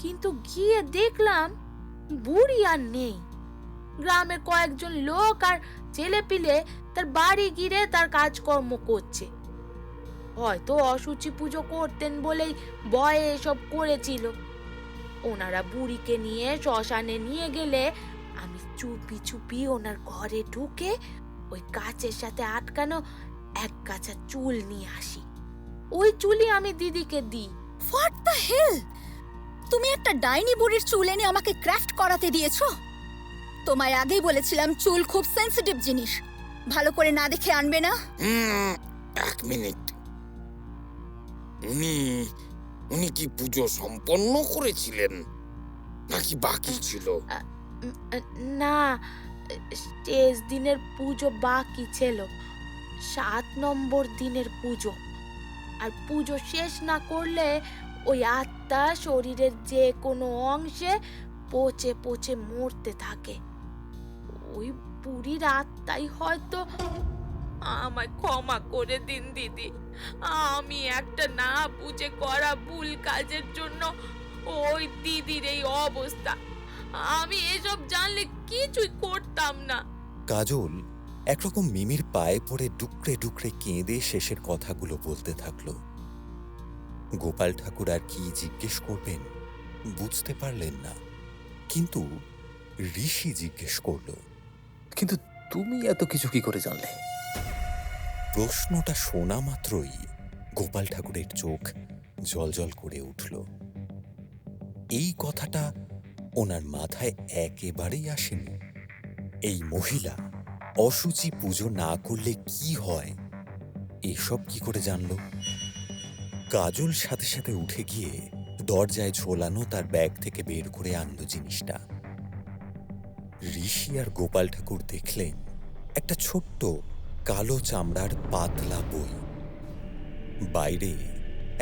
কিন্তু গিয়ে দেখলাম বুড়ি আর নেই। গ্রামের কয়েকজন লোক আর ছেলেপিলে তার বাড়ি ঘিরে তার কাজকর্ম করছে। হয়তো অশুচি পুজো করতেন বলেই ভয়ে এসব করেছিল। ওনারা বুড়িকে নিয়ে শ্মশানে নিয়ে গেলে আমি চুপি চুপি ওনার ঘরে ঢুকে ওই কাচের সাথে আটকানো এক গাছা চুল নিয়ে আসি। ওই চুলই আমি দিদিকে দিই। What the hell! তুমি একটা ডাইনি বুড়ির চুল এনে আমাকে ক্রাফট করাতে দিয়েছো? তোমায় আগেই বলেছিলাম চুল খুব সেনসিটিভ জিনিস, ভালো করে না দেখে আনবে না। এক মিনিট। উনি উনি কি পুজো সম্পন্ন করেছিলেন নাকি বাকি ছিল? না, শেষ দিনের পুজো বাকি ছিল, 7 নম্বর দিনের পুজো। আর পুজো শেষ না করলে ওই আত্মা শরীরের যে কোনো অংশে পচে পচে মরতে থাকে। ওই বুড়ির আত্মাই হয়তো। আমায় ক্ষমা করে দিন দিদি, আমি একটা না বুঝে করা ভুল কাজের জন্য ওই দিদির এই অবস্থা। আমি এসব জানলে কিছুই করতাম না। কাজল একরকম মিমির পায়ে পড়ে ডুকরে ডুকরে কেঁদে শেষের কথাগুলো বলতে থাকলো। গোপাল ঠাকুর আর কি জিজ্ঞেস করবেন বুঝতে পারলেন না, কিন্তু ঋষি জিজ্ঞেস করল। কিন্তু তুমি এত কিছু কি করে জানলে? প্রশ্নটা শোনা মাত্রই গোপাল ঠাকুরের চোখ জলজল করে উঠল। এই কথাটা ওনার মাথায় একেবারেই আসেনি। এই মহিলা অশুচি পুজো না করলে কি হয় এসব কি করে জানল? কাজল সাথে সাথে উঠে গিয়ে দরজায় ঝোলানো তার ব্যাগ থেকে বের করে আনলো জিনিসটা। ঋষি আর গোপাল ঠাকুর দেখলেন একটা ছোট্ট কালো চামড়ার পাতলা বই। বাইরে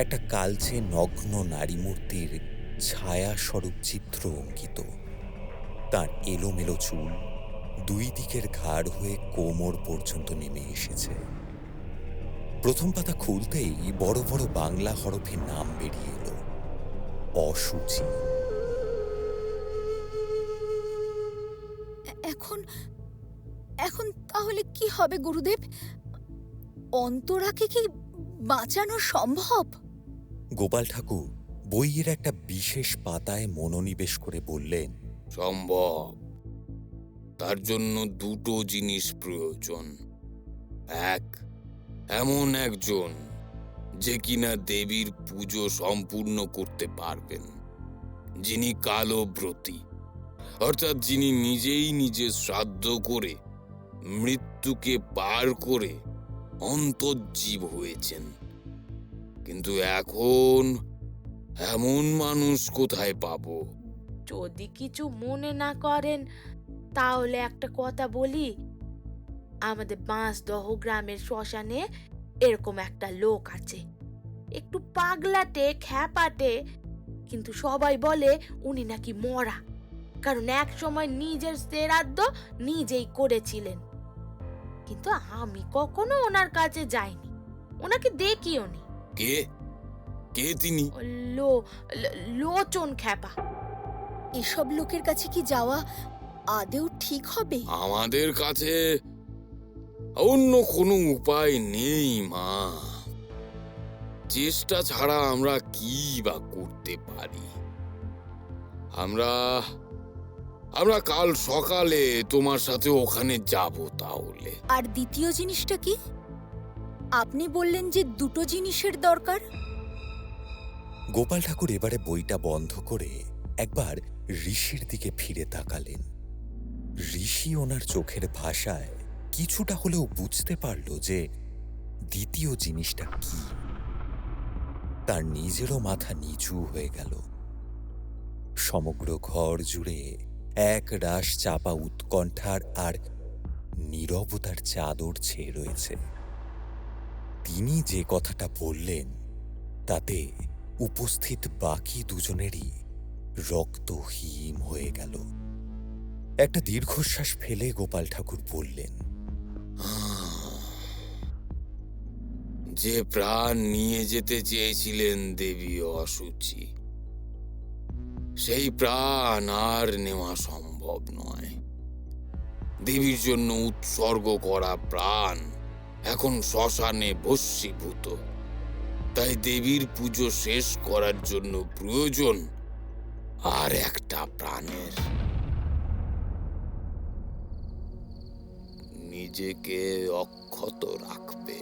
একটা কালচে নগ্ন নারী মূর্তির ছায়া স্বরূপ চিত্র অঙ্কিত। তার এলোমেলো চুল দুই দিকের ঘাড় হয়ে কোমর পর্যন্ত নেমে এসেছে। প্রথম পাতা খুলতেই বড় বড় বাংলা হরফে নাম বেরিয়ে এলো, অশুচি। এখন এখন তাহলে কি হবে গুরুদেব? অন্তরাকে কি বাঁচানো সম্ভব? গোপাল ঠাকুর বইয়ের একটা বিশেষ পাতায় মনোনিবেশ করে বললেন, সম্ভব। তার জন্য দুটো জিনিস প্রয়োজন। এক, এমন একজন যে কিনা দেবীর পুজো সম্পূর্ণ করতে পারবেন, যিনি কালব্রতী, অর্থাৎ যিনি নিজেই নিজে শ্রাদ্ধ করে মৃত্যুকে পার করে অন্তর্জীব হয়েছেন। কিন্তু এখন এমন মানুষ কোথায় পাবো? যদি কিছু মনে না করেন তাহলে একটা কথা বলি। আমাদের বাঁশদহ গ্রামের শ্মশানে এরকম একটা লোক আছে, একটু পাগলাটে খ্যাপাটে, কিন্তু সবাই বলে উনি নাকি মরা, কারণ এক সময় নিজের শ্রাদ্ধ নিজেই করেছিলেন। কিন্তু আমি কখনো ওনার কাছে যাইনি, ওনাকে দেখিও নি। কে কে তিনি? লোচন খ্যাপা। এসব লোকের কাছে কি যাওয়া আদেও ঠিক হবে? আমাদের কাছে অন্য কোনো উপায় নেই মা। চেষ্টা ছাড়া আমরা কি বা করতে পারি? আমরা আমরা কাল সকালে তোমার সাথে ওখানে যাব তাহলে। আর দ্বিতীয় জিনিসটা কি? আপনি বললেন যে দুটো জিনিসের দরকার। গোপাল ঠাকুর এবারে বইটা বন্ধ করে একবার ঋষির দিকে ফিরে তাকালেন। ঋষি ওনার চোখের ভাষায় কিছুটা হলেও বুঝতে পারল যে দ্বিতীয় জিনিসটা কি। তার নিজেরও মাথা নিচু হয়ে গেল। সমগ্র ঘর জুড়ে এক রাশ চাপা উৎকণ্ঠার আর নীরবতার চাদর ছেয়ে রয়েছে। তিনি যে কথাটা বললেন তাতে উপস্থিত বাকি দুজনেরই রক্ত হিম হয়ে গেল। একটা দীর্ঘশ্বাস ফেলে গোপাল ঠাকুর বললেন, যে প্রাণ নিয়ে যেতে চেয়েছিলেন দেবী অসুচি, সেই প্রাণ আর নেওয়া সম্ভব নয়। দেবীর জন্য উৎসর্গ করা প্রাণ এখন শ্মশানে ভস্মীভূত। তাই দেবীর পুজো শেষ করার জন্য প্রয়োজন আর একটা প্রাণের। নিজেকে অক্ষত রাখবে,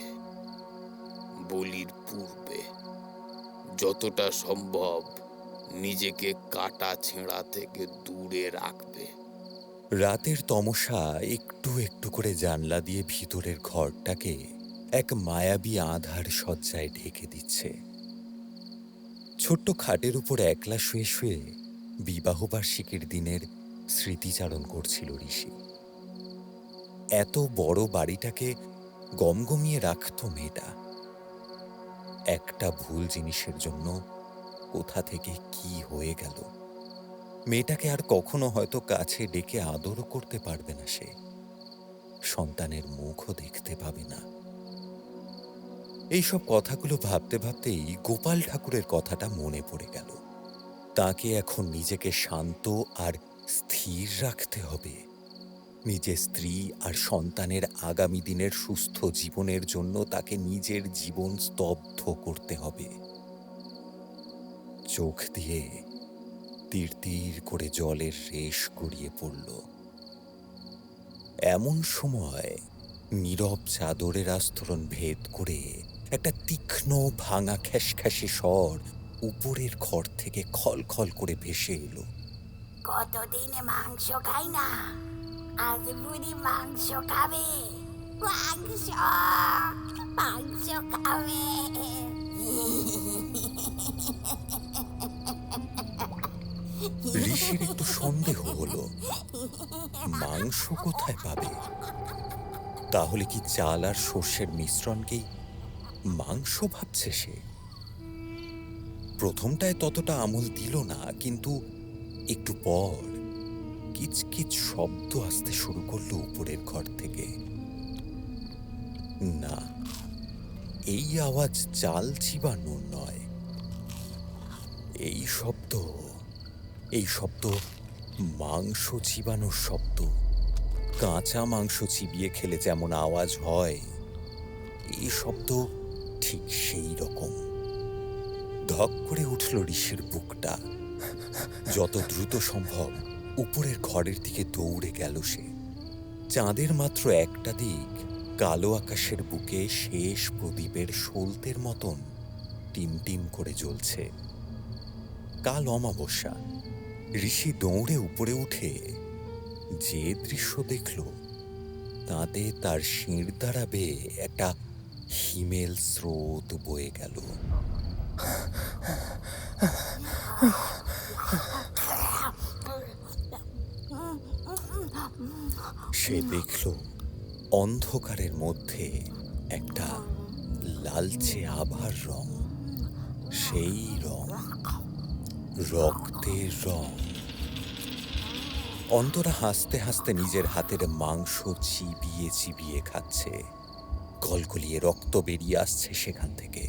বলির পূর্বে যতটা সম্ভব নিজেকে কাটা ছেঁড়া থেকে দূরে রাখবে। রাতের তমসা একটু একটু করে জানলা দিয়ে ভিতরের ঘরটাকে এক মায়াবী আঁধার সজ্জায় ঢেকে দিচ্ছে। ছোট্ট খাটের উপর একলা শুয়ে শুয়ে বিবাহবার্ষিকীর দিনের স্মৃতিচারণ করছিল ঋষি। এত বড় বাড়িটাকে গমগমিয়ে রাখত মেয়েটা। একটা ভুল জিনিসের জন্য কোথা থেকে কি হয়ে গেল। মেয়েটাকে আর কখনো হয়তো কাছে ডেকে আদরও করতে পারবে না সে। সন্তানের মুখও দেখতে পাবে না। এইসব কথাগুলো ভাবতে ভাবতেই গোপাল ঠাকুরের কথাটা মনে পড়ে গেল। তাকে এখন নিজেকে শান্ত আর স্থির রাখতে হবে। নিজের স্ত্রী আর সন্তানের আগামী দিনের সুস্থ জীবনের জন্য তাকে নিজের জীবন স্তব্ধ করতে হবে। চোখ দিয়ে তীর তীর করে জলের রেশ গড়িয়ে পড়ল। এমন সময় নীরব চাদরের আস্তরণ ভেদ করে একটা তীক্ষ্ণ ভাঙা খ্যাসখ্যাসে স্বর উপরের ঘর থেকে খলখল করে ভেসে এলো। কতদিনে মাংস খাই না, আজ বুড়ি মাংস খাবে। মাংস মাংস খাবে। ঋষির একটু সন্দেহ হলো, মাংস কোথায় পাবে? তাহলে কি চাল আর সর্ষের মিশ্রণকেই মাংস ভাবছে সে? প্রথমটায় ততটা আমল দিল না, কিন্তু একটু পর কিচকিচ শব্দ আসতে শুরু করলো উপরের ঘর থেকে। না, এই আওয়াজ চাল চিবানোর নয়। এই শব্দ মাংস চিবানোর শব্দ। কাঁচা মাংস চিবিয়ে খেলে যেমন আওয়াজ হয়, এই শব্দ ঠিক সেই রকম। ধক করে উঠল ঋষির বুকটা। যত দ্রুত সম্ভব উপরের ঘরের দিকে দৌড়ে গেল সে। চাঁদের মাত্র একটা দিক কালো আকাশের বুকে শেষ প্রদীপের সলতের মতন টিমটিম করে জ্বলছে। কাল অমাবস্যা। ঋষি দৌড়ে উপরে উঠে যে দৃশ্য দেখল তাতে তার শির দ্বারা বেয়ে একটা হিমেল স্রোত বয়ে গেল। সে দেখল অন্ধকারের মধ্যে একটা লালচে আভার রং। সেই রং রক্তের রং। অন্তরা হাসতে হাসতে নিজের হাতের মাংস চিবিয়ে চিবিয়ে খাচ্ছে। গলগলিয়ে রক্ত বেরিয়ে আসছে সেখান থেকে।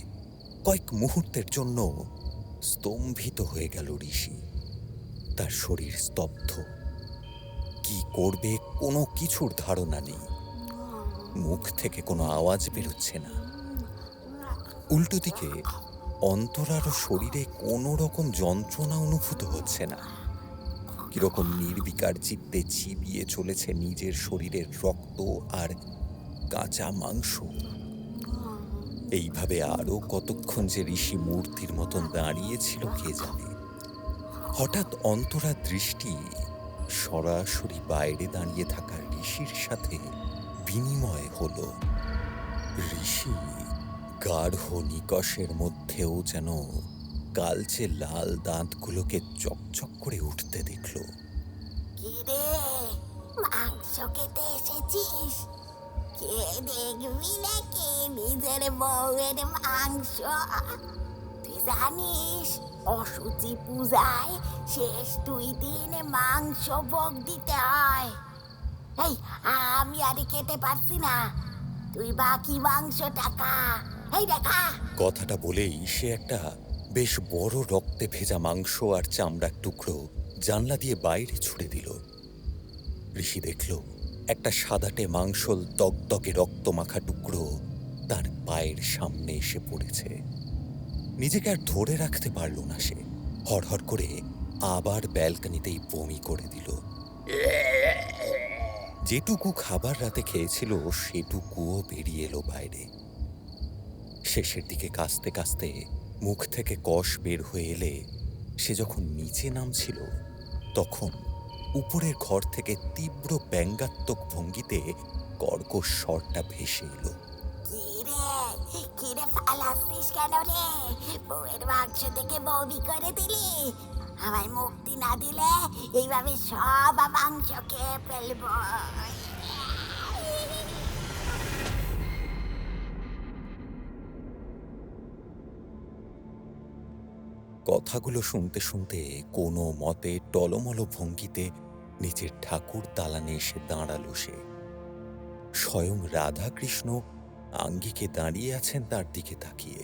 কয়েক মুহূর্তের জন্য স্তম্ভিত হয়ে গেল ঋষি। তার শরীর স্তব্ধ। কি করবে কোনো কিছুর ধারণা নেই। মুখ থেকে কোনো আওয়াজ বেরোচ্ছে না। উল্টো দিকে অন্তরারও শরীরে কোনো রকম যন্ত্রণা অনুভূত হচ্ছে না। কিরকম নির্বিকার চিত্তে চিবিয়ে চলেছে নিজের শরীরের রক্ত আর কাঁচা মাংস। এইভাবে আরো কতক্ষণ যে ঋষি মূর্তির মতন দাঁড়িয়েছিল কে জানে। হঠাৎ অন্তরা দৃষ্টি সরাসরি বাইরে দাঁড়িয়ে থাকা ঋষির সাথে বিনিময় হলো। ঋষি গাঢ় নিকষের মধ্যেও যেন কালচে লাল দাঁতগুলোকে চকচক করে উঠতে দেখল। কিরে, মাংস খেতে এসেছিস? কে দেখবি নাকি নিজের বউয়ের মাংস? তুই জানিস অশুচি পূজায় শেষ 2 দিন মাংস ভোগ দিতে হয়। এই, আমি আর খেতে পারছি না, তুই বাকি মাংসটা খা। এই দেখা, কথাটা বলেই সে একটা বেশ বড় রক্তে ভেজা মাংস আর চামড়ার টুকরো জানলা দিয়ে বাইরে ছুড়ে দিল। ঋষি দেখল একটা সাদাটে মাংসল দগদগে রক্তমাখা টুকরো তার পায়ের সামনে এসে পড়েছে। নিজেকে আর ধরে রাখতে পারল না সে, হড়হড় করে আবার ব্যালকনিতেই বমি করে দিল। যেটুকু খাবার রাতে খেয়েছিল সেটুকুও বেরিয়ে এলো বাইরে। শেষের দিকে কাস্তে কাস্তে মুখ থেকে কষ বের হয়ে এলে সে যখন নিচে নামছিল তখন উপরের ঘর থেকে তীব্র ব্যঙ্গাত্মক ভঙ্গিতে কর্কশ স্বরটা ভেসে এলো। কিরে কিরে ফালাসিস কেন রে? বউয়ের মাংস থেকে বৌদি করে দিলি। আমায় মুক্তি না দিলে এইভাবে সব মাংস খেয়ে ফেলবো। কথাগুলো শুনতে শুনতে কোনো মতে টলমল ভঙ্গিতে নিচের ঠাকুর দালানে এসে দাঁড়ালো সে। স্বয়ং রাধাকৃষ্ণ আঙ্গিকে দাঁড়িয়ে আছেন তার দিকে তাকিয়ে।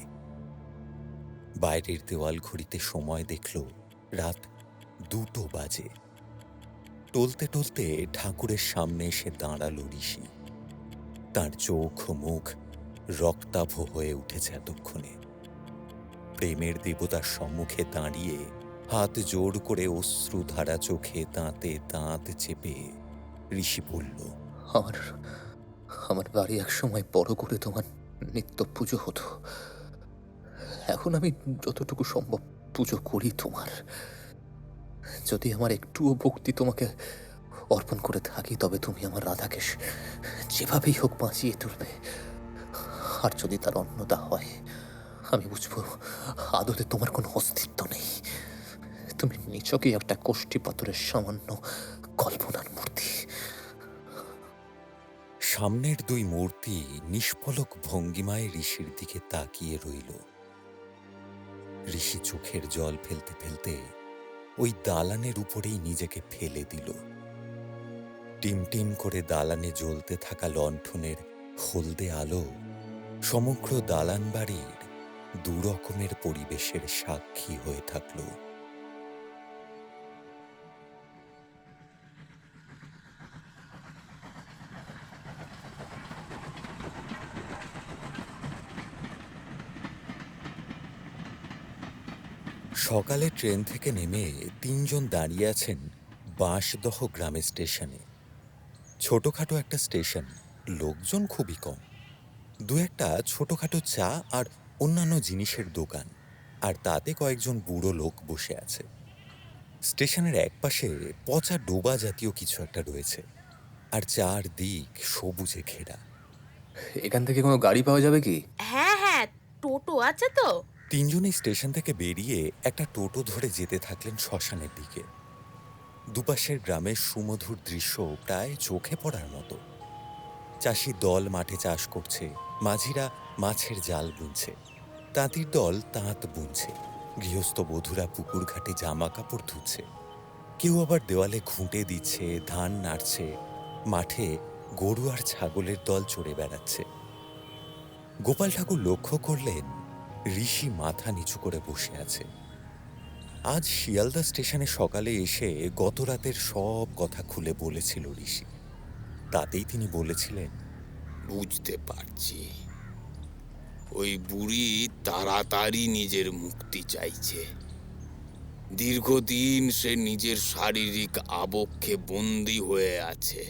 বাইরের দেওয়াল ঘড়িতে সময় দেখল রাত 2টো বাজে। টলতে টলতে ঠাকুরের সামনে এসে দাঁড়ালো ঋষি। তার চোখ মুখ রক্তাভ হয়ে উঠেছে এতক্ষণে। প্রেমের দেবতার সম্মুখে দাঁড়িয়ে হাত জোড় করে অশ্রুধারা চোখে দাঁতে দাঁত চেপে ঋষি বলল, আমার আমার বাড়ি একসময় বড় করে তোমার নিত্য পুজো হতো। এখন আমি যতটুকু সম্ভব পুজো করি তোমার। যদি আমার একটুও ভক্তি তোমাকে অর্পণ করে থাকি তবে তুমি আমার রাধাকে যেভাবেই হোক বাঁচিয়ে তুলবে। আর যদি তার অন্যতা হয় আমি বুঝবো আদতে তোমার কোনো অস্তিত্ব নেই। তুমি নিছকই একটা কোষ্ঠী পাথরের সামান্য কল্পনার মূর্তি। সামনের 2 মূর্তি নিষ্পলক ভঙ্গিমায় ঋষির দিকে তাকিয়ে রইল। ঋষি চোখের জল ফেলতে ফেলতে ওই দালানের উপরেই নিজেকে ফেলে দিল। টিমটিম করে দালানে জ্বলতে থাকা লণ্ঠনের হলদে আলো সমগ্র দালান বাড়ির 2 রকমের পরিবেশের সাক্ষী হয়ে থাকল। সকালে ট্রেন থেকে নেমে 3 জন দাঁড়িয়ে আছেন বাঁশদহ গ্রামের স্টেশনে। ছোটখাটো একটা স্টেশন, লোকজন খুবই কম। 2-একটা ছোটখাটো চা আর অন্যান্য জিনিসের দোকান, আর তাতে কয়েকজন বুড়ো লোক বসে আছে। স্টেশনের একপাশে পচা ডোবা জাতীয় কিছু একটা রয়েছে, আর চারদিক সবুজে ঘেরা। এখান থেকে কোনো গাড়ি পাওয়া যাবে কি? হ্যাঁ হ্যাঁ, টোটো আছে তো। 3 জনই স্টেশন থেকে বেরিয়ে একটা টোটো ধরে যেতে থাকলেন শ্মশানের দিকে। দুপাশের গ্রামের সুমধুর দৃশ্য প্রায় চোখে পড়ার মতো। চাষি দল মাঠে চাষ করছে, মাঝিরা মাছের জাল বুনছে, তাঁতির দল তাঁত বুনছে, গৃহস্থ বধূরা পুকুর ঘাটে জামা কাপড় ধুচ্ছে, কেউ আবার দেওয়ালে ঘুঁটে দিচ্ছে, ধান নাড়ছে, মাঠে গরু আর ছাগলের দল চড়ে বেড়াচ্ছে। গোপাল ঠাকুর লক্ষ্য করলেন ঋষি মাথা নিচু করে বসে আছে। আজ শিয়ালদা স্টেশনে সকালে এসে গত রাতের সব কথা খুলে বলেছিল ঋষি। তাতেই তিনি বলেছিলেন, বুঝতে পারছি, ওই বুড়ি তাড়াতাড়ি নিজের মুক্তি চাইছে। দীর্ঘদিন সে নিজের শারীরিক আবক্ষে বন্দী হয়ে আছে।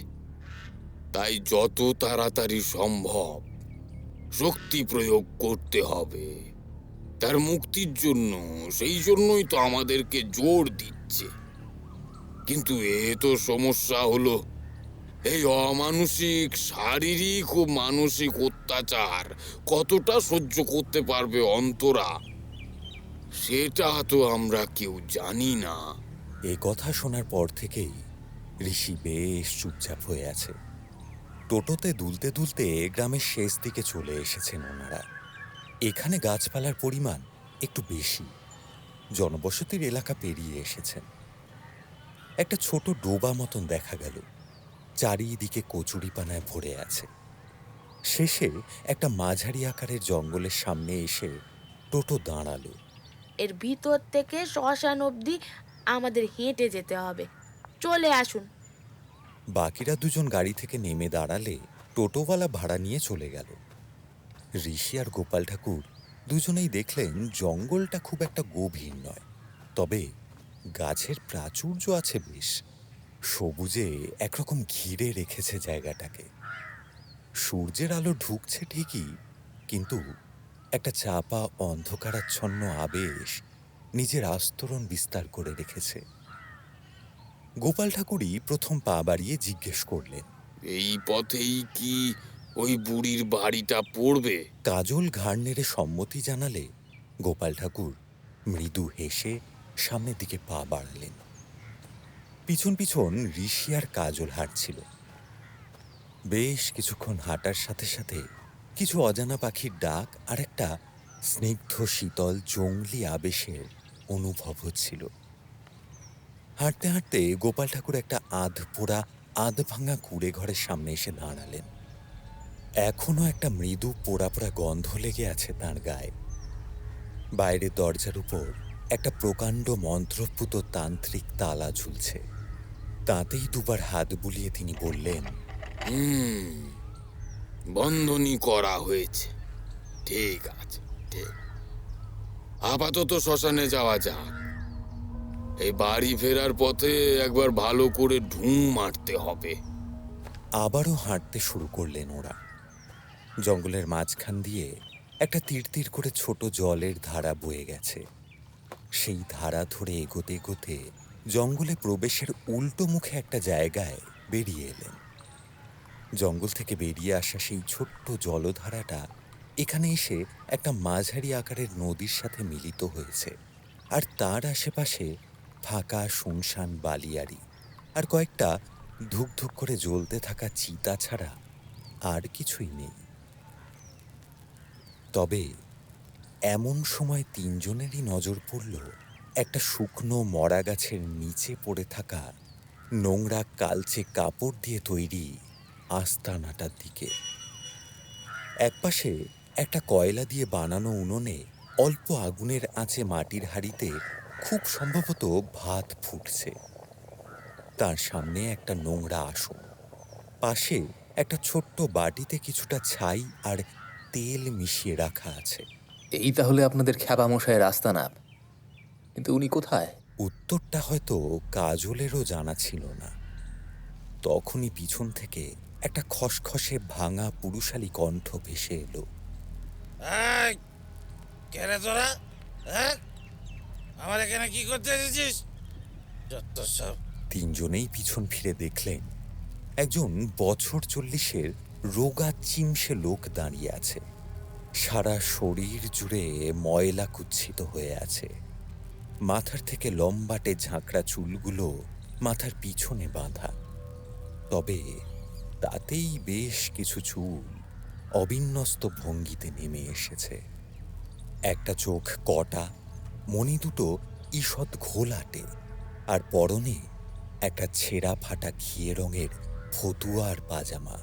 তাই যত তাড়াতাড়ি সম্ভব শক্তি প্রয়োগ করতে হবে তার মুক্তির জন্য। সেই জন্যই তো আমাদেরকে জোর দিচ্ছে। কিন্তু এ তো সমস্যা হলো, এই অমানুষিক শারীরিক ও মানসিক অত্যাচার কতটা সহ্য করতে পারবে অন্তরা, সেটা তো আমরা কেউ জানি না। এ কথা শোনার পর থেকেই ঋষি বেশ চুপচাপ হয়ে আছে। টোটোতে দুলতে দুলতে গ্রামের শেষ দিকে চলে এসেছেন ওনারা। এখানে গাছপালার পরিমাণ একটু বেশি, জনবসতির এলাকা পেরিয়ে এসেছেন। একটা ছোট ডোবা মতন দেখা গেল, চারিদিকে কচুরিপানায় ভরে আছে। শেষে একটা মাঝারি আকারের জঙ্গলের সামনে এসে টোটো দাঁড়ালো। এর ভিতর থেকে শ্মশান অবধি আমাদের হেঁটে যেতে হবে, চলে আসুন। বাকিরা দুজন গাড়ি থেকে নেমে দাঁড়ালে টোটোওয়ালা ভাড়া নিয়ে চলে গেল। ঋষি আর গোপাল ঠাকুর দুজনেই দেখলেন জঙ্গলটা খুব একটা গভীর নয়, তবে গাছের প্রাচুর্য আছে বেশ। সবুজে একরকম ঘিরে রেখেছে জায়গাটাকে। সূর্যের আলো ঢুকছে ঠিকই, কিন্তু একটা চাপা অন্ধকারাচ্ছন্ন আবেশ নিজের আস্তরণ বিস্তার করে রেখেছে। গোপাল ঠাকুরই প্রথম পা বাড়িয়ে জিজ্ঞেস করলেন, এই পথেই কি ওই বুড়ির বাড়িটা পড়বে? কাজল ঘাড় নেড়ে সম্মতি জানালে গোপাল ঠাকুর মৃদু হেসে সামনের দিকে পা বাড়ালেন। পিছন পিছন ঋষি আর কাজল হাঁটছিল। বেশ কিছুক্ষণ হাঁটার সাথে সাথে কিছু অজানা পাখির ডাক আর একটা স্নিগ্ধ শীতল জংলি আবেশের অনুভব হচ্ছিল। হাঁটতে হাঁটতে গোপাল ঠাকুর একটা আধ পোড়া আধ ভাঙা কুড়ে ঘরের সামনে এসে দাঁড়ালেন। এখনো একটা মৃদু পোড়া পোড়া গন্ধ লেগে আছে তাঁর গায়ে। বাইরে দরজার উপর একটা প্রকাণ্ড মন্ত্রপুত তান্ত্রিক তালা ঝুলছে। তাতেই দুবার হাত বুলিয়ে তিনি বললেন, বন্ধনী করা হয়েছে। ঠিক আছে, ঠিক। আপাতত শ্মশানে যাওয়া যাক। এই বাড়ি ফেরার পথে একবার ভালো করে ঢুঁ মারতে হবে। আবারও হাঁটতে শুরু করলেন ওরা। জঙ্গলের মাঝখান দিয়ে একটা তীর তীর করে ছোট জলের ধারা বয়ে গেছে। সেই ধারা ধরে এগোতে এগোতে জঙ্গলে প্রবেশের উল্টো মুখে একটা জায়গায় বেরিয়ে এলেন। জঙ্গল থেকে বেরিয়ে আসা সেই ছোট্ট জলধারাটা এখানে এসে একটা মাঝারি আকারের নদীর সাথে মিলিত হয়েছে। আর তার আশেপাশে ফাঁকা শুনশান বালিয়াড়ি আর কয়েকটা ধুক ধুক করে জ্বলতে থাকা চিতা ছাড়া আর কিছুই নেই। তবে এমন সময় তিনজনেরই নজর পড়ল একটা শুকনো মরা গাছের নিচে পড়ে থাকা নোংরা কালচে কাপড় দিয়ে তৈরি আস্তানাটার দিকে। একপাশে একটা কয়লা দিয়ে বানানো উনুনে অল্প আগুনের আঁচে মাটির হাঁড়িতে খুব সম্ভবত ভাত ফুটছে। তার সামনে একটা নোংরা আসন, পাশে একটা ছোট্ট বাটিতে কিছুটা ছাই আর তেল মিশিয়ে রাখা আছে। এই তাহলে আপনাদের খ্যাপা মশাইয়ের আস্তানা। কিন্তু উনি কোথায়? উত্তরটা হয়তো কাজলেরও জানা ছিল না। তখনই পিছন থেকে একটা খসখসে ভাঙা পুরুষালী কণ্ঠ ভেসে এলো। কেরে তোরা? হ্যাঁ, আমার এখানে কি করতে এসেছিস? যত সব। তিনজনেই পিছন ফিরে দেখলেন একজন বছর 40-এর রোগা চিমসে লোক দাঁড়িয়ে আছে। সারা শরীর জুড়ে ময়লা কুচ্ছিত হয়ে আছে। মাথার থেকে লম্বাটে ঝাঁকড়া চুলগুলো মাথার পিছনে বাঁধা, তবে তাতেই বেশ কিছু চুল অবিন্যস্ত ভঙ্গিতে নেমে এসেছে। একটা চোখ কটা, মণি দুটো ঈষৎ ঘোলাটে, আর পরনে একটা ছেঁড়া ফাটা ঘিয়ে রঙের ফতুয়া আর পাজামা।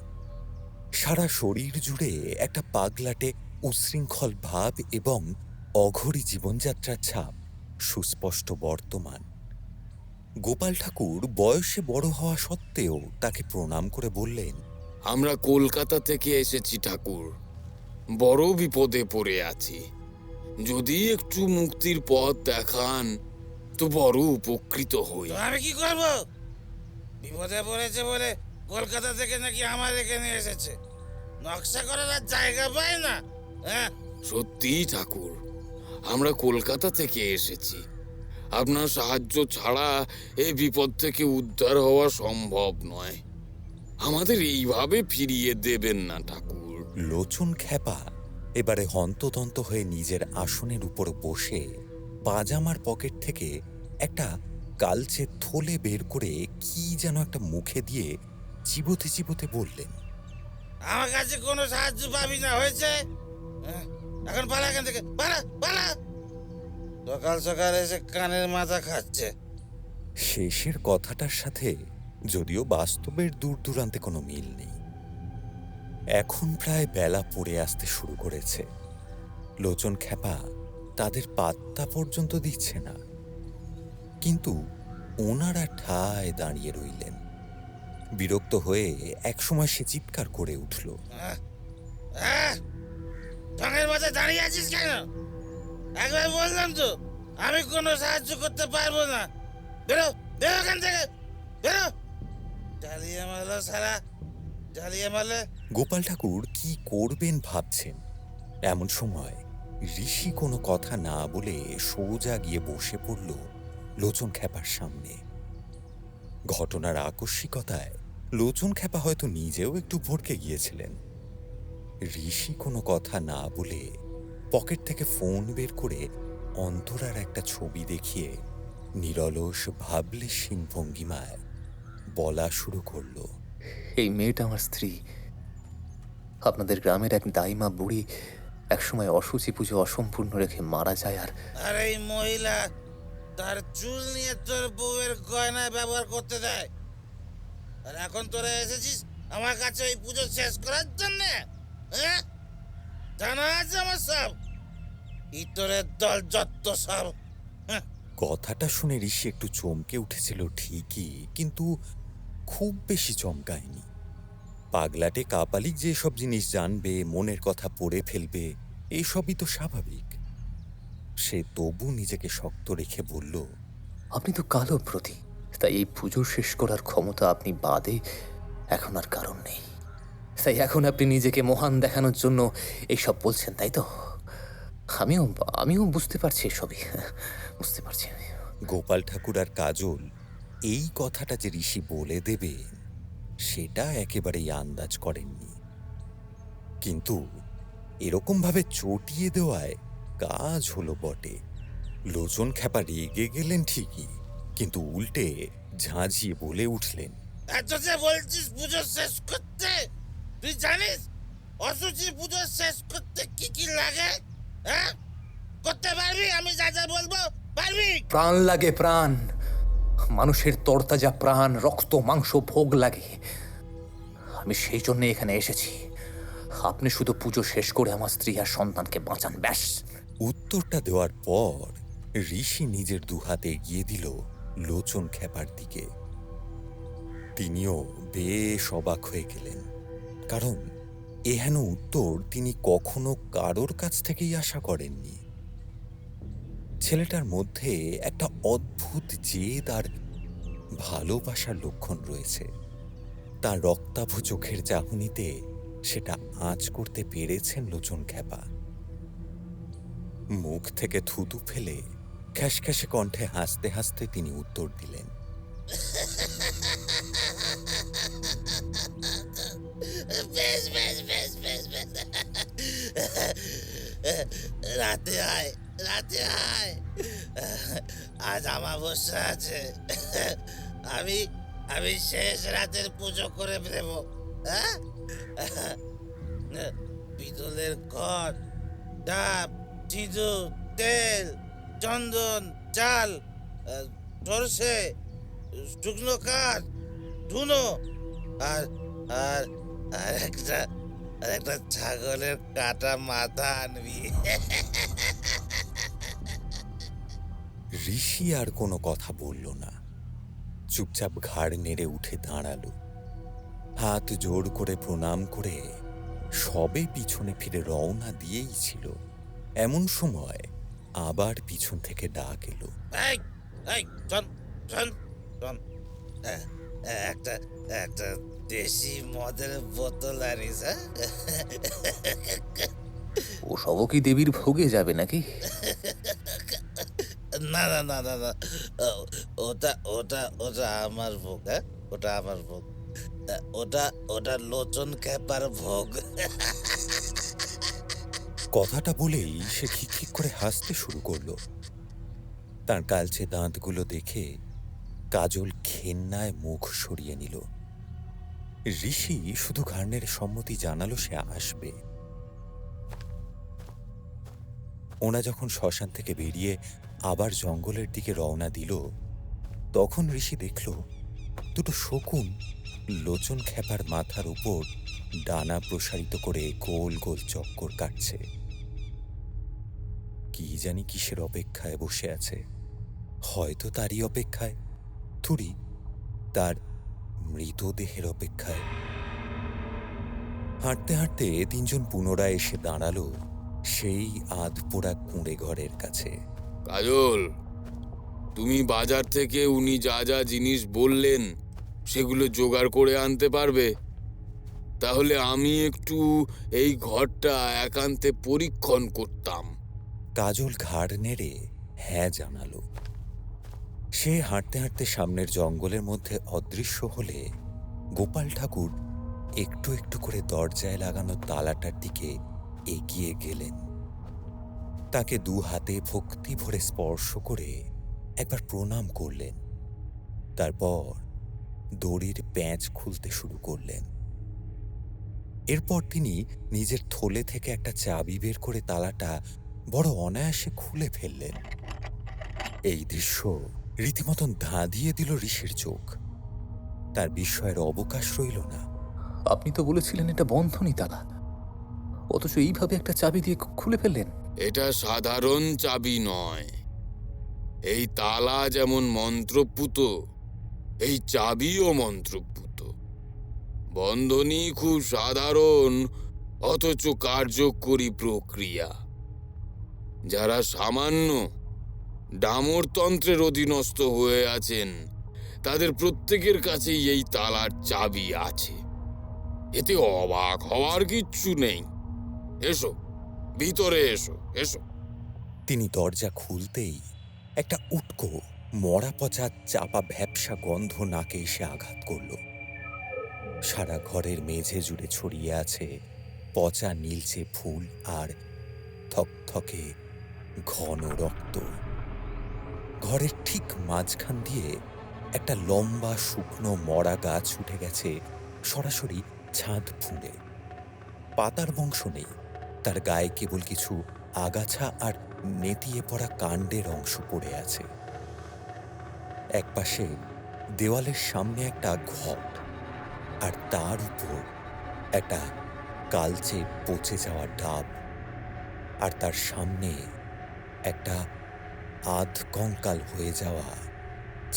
সারা শরীর জুড়ে একটা পাগলাটে উচ্ছৃঙ্খল ভাব এবং অঘরী জীবনযাত্রার ছাপ সুস্পষ্ট বর্তমান। গোপাল ঠাকুর বয়সে বড় হওয়া সত্ত্বেও তাকে প্রণাম করে বললেন, আমরা কলকাতা থেকে এসেছি ঠাকুর, বড় বিপদে পড়ে আছি। যদি একটু মুক্তির পথ দেখান তো বড় উপকৃত হই। তো আমি কি করব? বিপদে পড়েছে বলে কলকাতা থেকে নাকি আমার এখানে এসেছে। নকশা করার আর জায়গা পায় না। হ্যাঁ, সত্যি ঠাকুর, আমরা কলকাতা থেকে এসেছি। আপনার সাহায্য ছাড়া এই বিপদ থেকে উদ্ধার হওয়া সম্ভব নয়। আমাদের এইভাবে ফিরিয়ে দেবেন না ঠাকুর। লোচন খ্যাপা এবারে হন্তদন্ত হয়ে নিজের আসনের উপর বসে পাজামার পকেট থেকে একটা কালচে থলে বের করে কি যেন একটা মুখে দিয়ে চিবোতে চিবোতে বললেন, আমার কাছে কোনো সাহায্য পাবি না, হয়েছে? হ্যাঁ, এখন পালা এখান থেকে, পালা পালা। সকাল সকাল এসে কানের মাথা খাচ্ছে। শেষের কথাটার সাথে যদিও বাস্তবের দূর দূরান্তে কোনো মিল নেই। এখন প্রায় বেলা পড়ে আসতে শুরু করেছে। লোচন খ্যাপা তাদের পাত্তা পর্যন্ত দিচ্ছে না, কিন্তু ওনারা ঠায় দাঁড়িয়ে রইলেন। বিরক্ত হয়ে একসময় সে চিৎকার করে উঠল, ঢঙের মাথায় দাঁড়িয়ে আছিস কেন? একবার বললাম তো আমি কোনো সাহায্য করতে পারবো না। বেরো বেরো এখান থেকে, বেরো। জ্বালিয়ে মারলো সারা, জ্বালিয়ে মারলে। গোপাল ঠাকুর কি করবেন ভাবছেন, এমন সময় ঋষি কোনো কথা না বলে সোজা গিয়ে বসে পড়ল লোচন খ্যাপার সামনে। ঘটনার আকস্মিকতায় লোচন খ্যাপা হয়তো নিজেও একটু ভড়কে গিয়েছিলেন। ঋষি কোনো কথা না বলে পকেট থেকে ফোন বের করে অন্তরার একটা ছবি দেখিয়ে নিরলস ভাবলেশহীন ভঙ্গিমায় বলা শুরু করলো, এই মেয়েটা আমার স্ত্রী। আপনাদের গ্রামের এক দাইমা বুড়ি একসময় অশুচি পুজো অসম্পূর্ণ রেখে মারা যায়, আর এই মহিলা তার চুল নিয়ে তোর বউয়ের গয়নায় ব্যবহার করতে দেয়। আর এখন তোরা এসেছিস আমার কাছে ওই পুজো শেষ করার জন্য? হ্যাঁ, জানা আছে আমার সব ইতরের দল যত সব। হ্যাঁ, কথাটা শুনে ঋষি একটু চমকে উঠেছিল ঠিকই, কিন্তু খুব বেশি চমকায়নি। পাগলাটে কাপালিক যে সব জিনিস জানবে, মনের কথা পড়ে ফেলবে, এইসবই তো স্বাভাবিক। সে তবু নিজেকে শক্ত রেখে বলল, আপনি তো কালো প্রতি, তাই এই পুজো শেষ করার ক্ষমতা আপনি বাদে এখন আর কারণ নেই। তাই এখন আপনি নিজেকে মহান দেখানোর জন্য এইসব বলছেন, তাই তো? আমিও আমিও বুঝতে পারছি এসবই, বুঝতে পারছি। গোপাল ঠাকুর আর কাজল এই কথাটা যে ঋষি বলে দেবেন সেটা একেবারেই আন্দাজ করেননি, কিন্তু এরকমভাবে চটিয়ে দেওয়ায় কাজ হলো বটে। লোচন খ্যাপা রেগে গেলেন ঠিকই, কিন্তু উল্টে ঝাঁঝিয়ে বলে উঠলেন, এত যে বলছিস পুজো শেষ করতে, তুই জানিস অসুচি পুজো শেষ করতে কি কি লাগে? হ্যাঁ, করতে পারবি? আমি যা যা বলবো পারবি? প্রাণ লাগে, প্রাণ। মানুষের তরতাজা প্রাণ, রক্ত মাংস ভোগ লাগে। আমি সেই জন্য এখানে এসেছি। আপনি শুধু পুজো শেষ করে আমার স্ত্রী আর সন্তানকে বাঁচান, ব্যাস। উত্তরটা দেওয়ার পর ঋষি নিজের দুহাতে এগিয়ে দিল লোচন খ্যাপার দিকে। তিনিও বেশ অবাক হয়ে গেলেন, কারণ এহেন উত্তর তিনি কখনো কারোর কাছ থেকেই আশা করেননি। ছেলেটার মধ্যে একটা অদ্ভুত জেদ আর ভালোবাসার লক্ষণ রয়েছে। তার রক্তাভ চোখের চাহনিতে সেটা আঁচ করতে পেরেছেন লোচন খ্যাপা। মুখ থেকে থুতু ফেলে খ্যাসখ্যাসে কণ্ঠে হাসতে হাসতে তিনি উত্তর দিলেন, বেশ বেশ বেশ বেশ বেশ, রাতে আয়, রাতে আয়। আজ আমাবস্যা আছে। আমি আমি শেষ রাতের পুজো করে দেব। হ্যাঁ, পিতলের ঘট, ডাব, সিঁদুর, তেল, চন্দন, চাল, সরষে, শুকনো কাঠ, ধুনো আর আর আর একটা ছাগলের কাটা মাথা আনবি। ঋষি আর কোনো কথা বলল না, চুপচাপ ঘাড় নেড়ে উঠে দাঁড়ালো। হাত জোড় করে প্রণাম করে সবে পিছনে ফিরে রওনা দিয়েই ছিল, এমন সময় আবার পিছন থেকে ডাক এলো, এই, এই শোন শোন শোন, হ্যাঁ, একটা একটা দেশি মদের বোতল আনিস, হ্যাঁ? ও সবও কি দেবীর ভোগে যাবে নাকি? না না না না না, ওটা ওটা ওটা আমার ভোগ, হ্যাঁ, ওটা আমার ভোগ। ওটা ওটা লোচন ক্যাপার ভোগ। কথাটা বলেই সে খিকখিক করে হাসতে শুরু করলো। তার কালচে দাঁতগুলো দেখে কাজল ঘেন্নায় মুখ সরিয়ে নিল। ঋষি শুধু ঘাড় সম্মতি জানালো সে আসবে। ওনা যখন শ্মশান থেকে বেরিয়ে আবার জঙ্গলের দিকে রওনা দিল, তখন ঋষি দেখল দুটো শকুন লোচন খেপার মাথার উপর ডানা প্রসারিত করে গোল গোল চক্কর কাটছে। কি জানি কিসের অপেক্ষায় বসে আছে, হয়তো তারই অপেক্ষায়, থুড়ি তার মৃতদেহের অপেক্ষায়। হাঁটতে হাঁটতে তিনজন পুনরায় এসে দাঁড়ালো সেই আধপোড়া কুঁড়ে ঘরের কাছে। কাজল, তুমি বাজার থেকে উনি যা যা জিনিস বললেন সেগুলো জোগাড় করে আনতে পারবে? তাহলে আমি একটু এই ঘরটা একান্তে পরীক্ষণ করতাম। কাজল ঘাড় নেড়ে হ্যাঁ জানালো। সে হাঁটতে হাঁটতে সামনের জঙ্গলের মধ্যে অদৃশ্য হলে গোপাল ঠাকুর একটু একটু করে দরজায় লাগানো তালাটার দিকে এগিয়ে গেলেন। তাকে দু হাতে ভক্তি ভরে স্পর্শ করে একবার প্রণাম করলেন। তারপর দড়ির প্যাঁচ খুলতে শুরু করলেন। এরপর তিনি নিজের থলে থেকে একটা চাবি বের করে তালাটা বড় অনায়াসে খুলে ফেললেন। এই দৃশ্য রীতিমতন ধাঁধিয়ে দিল ঋষির চোখ। তার বিস্ময়ের অবকাশ রইল না। আপনি তো বলেছিলেন এটা বন্ধনী তালা, অথচ এইভাবে একটা চাবি দিয়ে খুলে ফেললেন। এটা সাধারণ চাবি নয়। এই তালা যেমন মন্ত্রপুত, এই চাবিও মন্ত্রপুত। বন্ধনী খুব সাধারণ অথচ কার্যকরী প্রক্রিয়া। যারা সামান্য ডামরতন্ত্রের অধীনস্থ হয়ে আছেন তাদের প্রত্যেকের কাছেই এই তালার চাবি আছে। এতে অবাক হওয়ার কিচ্ছু নেই। এসো, ভিতরে এসো, এসো। তিনি দরজা খুলতেই একটা উটকো মরা পচা চাপা ভ্যাপসা গন্ধ নাকে এসে আঘাত করল। সারা ঘরের মেঝে জুড়ে ছড়িয়ে আছে পচা নীলচে ফুল আর থকথকে ঘন রক্ত। ঘরের ঠিক মাঝখান দিয়ে একটা লম্বা শুকনো মরা গাছ উঠে গেছে সরাসরি ছাদ ফুঁড়ে। পাতার বংশ নেই, তার গায়ে কেবল কিছু আগাছা আর নেতিয়ে পড়া কাণ্ডের অংশ পড়ে আছে। একপাশে দেওয়ালের সামনে একটা ঘট, আর তার উপর একটা কালচে পচে যাওয়া ডাব, আর তার সামনে একটা আধ কঙ্কাল হয়ে যাওয়া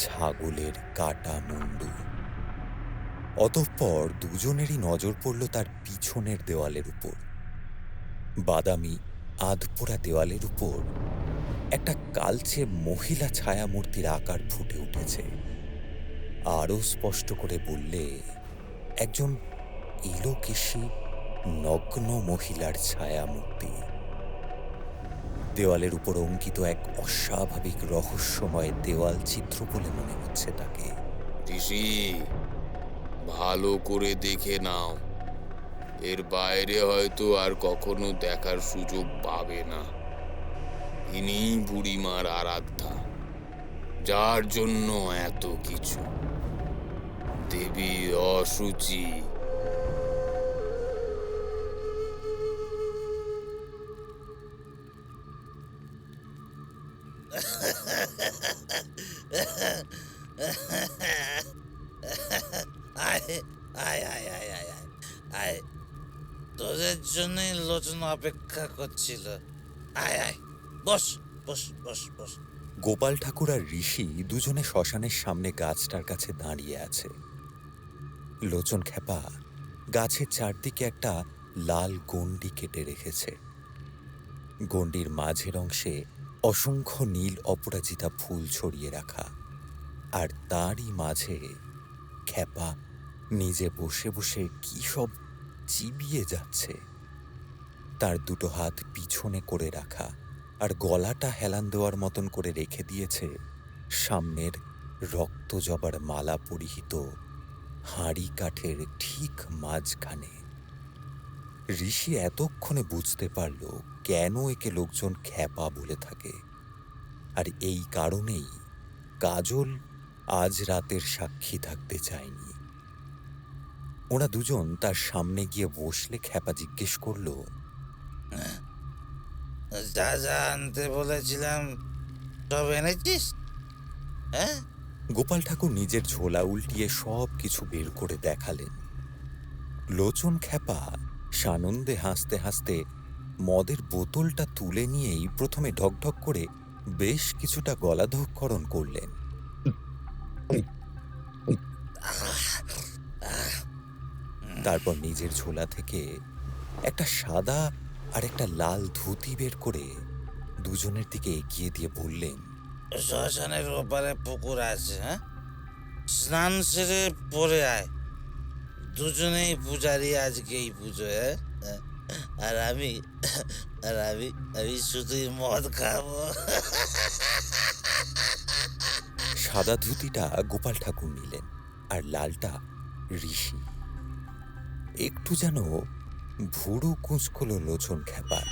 ছাগলের কাটা মুন্ডু। অতঃপর দুজনেরই নজর পড়ল তার পিছনের দেওয়ালের উপর। বাদামি আধপোড়া দেওয়ালের উপর একটা কালচে মহিলা ছায়ামূর্তির আকার ফুটে উঠেছে। আরও স্পষ্ট করে বললে একজন ইলোকেশী নগ্ন মহিলার ছায়ামূর্তি। দেওয়ালের উপর অঙ্কিত এক অস্বাভাবিক রহস্যময় দেওয়াল চিত্র বলে মনে হচ্ছে তাকে। ঋষি, ভালো করে দেখে নাও। এর বাইরে হয়তো আর কখনো দেখার সুযোগ পাবে না। ইনিই বুড়িমার আরাধ্যা, যার জন্য এত কিছু। দেবী অসুচি। আয় আয় আয় আয় আয় আয় আয়, তোদের জন্যই লোচন অপেক্ষা করছিল। আয় আয়, বস বস বস বস। গোপাল ঠাকুর আর ঋষি দুজনে শ্মশানের সামনে গাছটার কাছে দাঁড়িয়ে আছে। লোচন খেপা গাছের চারদিকে একটা লাল গণ্ডি কেটে রেখেছে। গণ্ডির মাঝের অংশে অসংখ্য নীল অপরাজিতা ফুল ছড়িয়ে রাখা, আর তারই মাঝে খ্যাপা নিজে বসে বসে কি সব চিবিয়ে যাচ্ছে। তার দুটো হাত পিছনে করে রাখা, আর গলাটা হেলান দেওয়ার মতন করে রেখে দিয়েছে সামনের রক্ত জবার মালা পরিহিত হাঁড়ি কাঠের ঠিক মাঝখানে। ঋষি এতক্ষণে বুঝতে পারল কেন একে লোকজন খ্যাপা বলে থাকে, আর এই কারণেই কাজল আজ রাতের সাক্ষী থাকতে চায়নি। ওরা দুজন তার সামনে গিয়ে বসলে খ্যাপা জিজ্ঞেস করল, যা যা আনতে বলেছিলাম সব এনেছিস? হ্যাঁ? গোপাল ঠাকুর নিজের ঝোলা উল্টিয়ে সব কিছু বের করে দেখালেন। লোচন খ্যাপা সানন্দে হাসতে হাসতে মদের বোতলটা তুলে নিয়েই প্রথমে ঢকঢক করে বেশ কিছুটা গলাধঃকরণ করলেন। তারপর নিজের ঝোলা থেকে একটা সাদা আর একটা লাল ধুতি বের করে দুজনের দিকে এগিয়ে দিয়ে বললেন, শ্মশানের ওপারে পুকুর আছে, হ্যাঁ? স্নান সেরে পরে আয়। দুজনেই পূজারি আজকে এই পুজো, হ্যাঁ? আর আমি আমি শুধুই মদ খাবো। সাদা ধুতিটা গোপাল ঠাকুর নিলেন, আর লালটা ঋষি। একটু যেন ভুরু কুঁচকল লোচন খ্যাপার,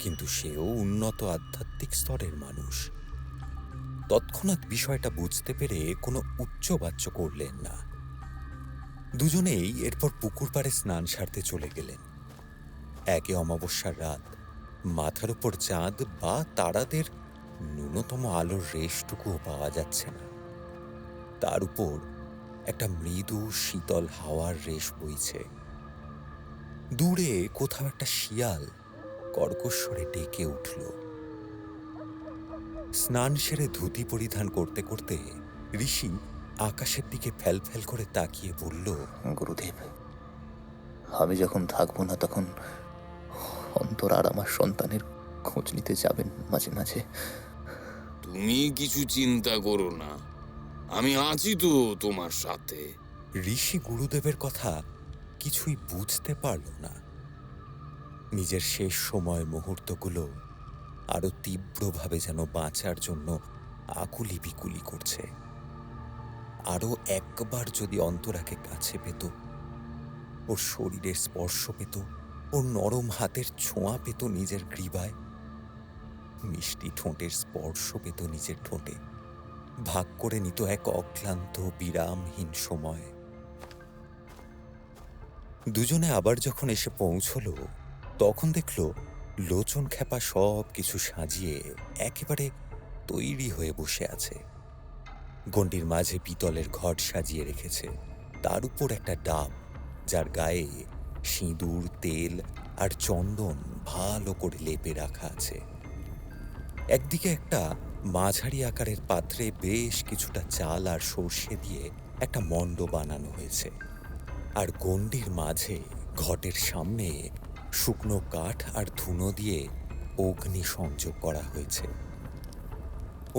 কিন্তু সেও উন্নত আধ্যাত্মিক স্তরের মানুষ। তৎক্ষণাৎ বিষয়টা বুঝতে পেরে কোনো উচ্চবাচ্য করলেন না। দুজনেই এরপর পুকুর পাড়ে স্নান সারতে চলে গেলেন। একে অমাবস্যার রাত, মাথার উপর চাঁদ বা তারাদের ন্যূনতম আলোর রেশটুকুও পাওয়া যাচ্ছে না। তার উপর একটা মৃদু শীতল হাওয়ার রেশ বইছে। দূরে কোথাও একটা শিয়াল কর্কশ্বরে ডেকে উঠল। স্নান সেরে ধুতি পরিধান করতে করতে ঋষি আকাশের দিকে ফ্যাল করে তাকিয়ে বলল, গুরুদেব, আমি যখন থাকবো না তখন অন্তর আর আমার সন্তানের খোঁজ নিতে যাবেন মাঝে মাঝে। তুমি কিছু চিন্তা করো না, আমি আছি তো তোমার সাথে। ঋষি গুরুদেবের কথা কিছুই বুঝতে পারল না। নিজের শেষ সময় মুহূর্তগুলো আরো তীব্রভাবে যেন বাঁচার জন্য আকুলি বিকুলি করছে। আরো একবার যদি অন্তরাকে কাছে পেত, ওর শরীরের স্পর্শ পেত, ওর নরম হাতের ছোঁয়া পেত নিজের গ্রীবায়, মিষ্টি ঠোঁটের স্পর্শ পেত নিজের ঠোঁটে, ভাগ করে নিত এক অক্লান্ত বিরামহীন সময়। দুজনে আবার যখন এসে পৌঁছল, তখন দেখল লোচন খ্যাপা সব কিছু সাজিয়ে একেবারে তৈরি হয়ে বসে আছে। গণ্ডির মাঝে পিতলের ঘট সাজিয়ে রেখেছে, তার উপর একটা ডাব, যার গায়ে সিঁদুর, তেল আর চন্দন ভালো করে লেপে রাখা আছে। একদিকে একটা মাঝারি আকারের পাত্রে বেশ কিছুটা চাল আর সর্ষে দিয়ে একটা মণ্ড বানানো হয়েছে, আর গণ্ডির মাঝে ঘটের সামনে শুকনো কাঠ আর ধুনো দিয়ে অগ্নি সংযোগ করা হয়েছে।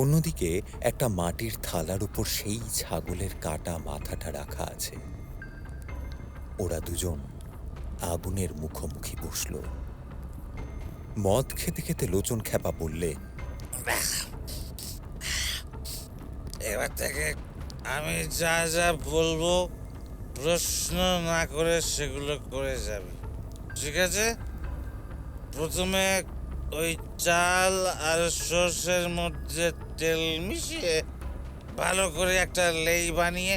অন্যদিকে একটা মাটির থালার উপর সেই ছাগলের কাটা মাথাটা রাখা আছে। ওরা দুজন আগুনের মুখোমুখি বসল। মদ খেতে খেতে লোচন খ্যাপা বললে, এবার থেকে আমি যা যা বলবো প্রশ্ন না করে সেগুলো করে যাবে, ঠিক আছে? প্রথমে ওই চাল আর সর্ষের মধ্যে তেল মিশিয়ে ভালো করে একটা লেই বানিয়ে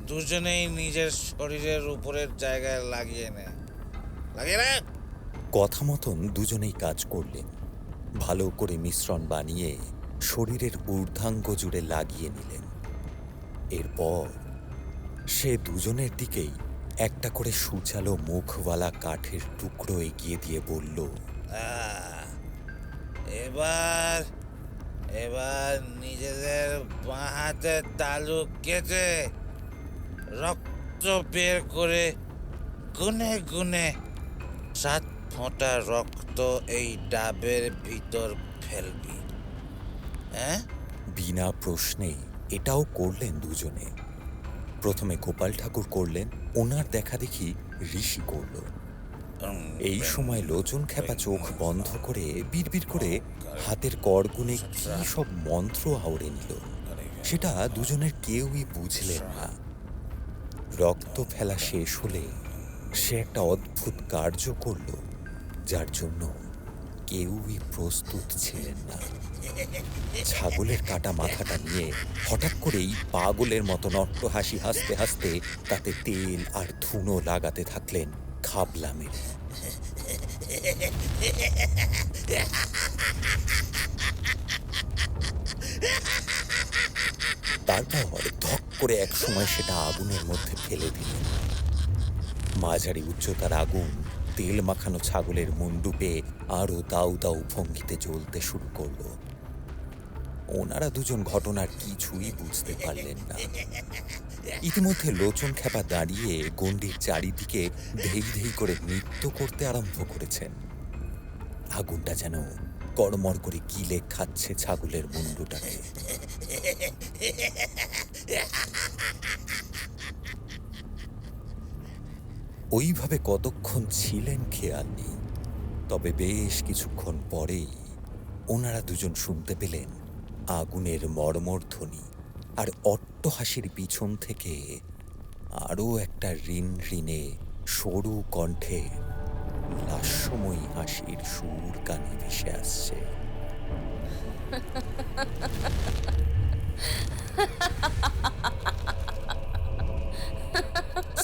দুজনেই নিজের শরীরের উপরের জায়গায় লাগিয়ে নে। কথা মতন দুজনেই কাজ করলেন। ভালো করে মিশ্রণ বানিয়ে শরীরের ঊর্ধ্বাঙ্গ জুড়ে লাগিয়ে নিলেন। এরপর সে দুজনের দিকেই একটা করে সুচালো মুখওয়ালা কাঠের টুকরো এগিয়ে দিয়ে বলল, এবার এবার নিজেদের বাঁ হাতের তালু কেটে রক্ত বের করে গুনে গুনে 7 ফোঁটা রক্ত এই ডাবের ভিতর ফেলবি? হ্যাঁ, বিনা প্রশ্নে এটাও করলেন দুজনে। প্রথমে গোপাল ঠাকুর করলেন, ওনার দেখা দেখি ঋষি করল। এই সময় লোচন খেপা চোখ বন্ধ করে বিড়বিড় করে হাতের করগুনে কি সব মন্ত্র আওড়ে নিল, সেটা দুজনের কেউই বুঝলেন না। রক্ত ফেলা শেষ হলে সে একটা অদ্ভুত কার্য করল, যার জন্য কেউই প্রস্তুত ছিলেন না। ছাগলের কাটা মাথাটা নিয়ে হঠাৎ করেই পাগলের মতো নট্ট হাসি হাসতে হাসতে তাতে তেল আর ধুনো লাগাতে থাকলেন খাবলা মেরে। তারপর ধক করে এক সময় সেটা আগুনের মধ্যে ফেলে দিলেন। মাঝারি উচ্চতার আগুন তেল মাখানো ছাগলের মুন্ডুপে আরো দাউ দাউ ভঙ্গিতে জ্বলতে শুরু করলো। ওনারা দুজন ঘটনার কিছুই বুঝতে পারলেন না। ইতিমধ্যে লোচন খেপা দাঁড়িয়ে গণ্ডির চারিদিকে ধেই ধেই করে নৃত্য করতে আরম্ভ করেছেন। আগুনটা যেন কড়মড় করে গিলে খাচ্ছে ছাগলের মুন্ডুটাকে। ওইভাবে কতক্ষণ ছিলেন খেয়াল নেই, তবে বেশ কিছুক্ষণ পরেই ওনারা দুজন শুনতে পেলেন আগুনের মর্মর ধ্বনি, আর অট্টহাসির পিছন থেকে আরও একটা ঋণ ঋণে সরু কণ্ঠে লাস্যময়ী হাসির সুর কানে ভেসে আসছে।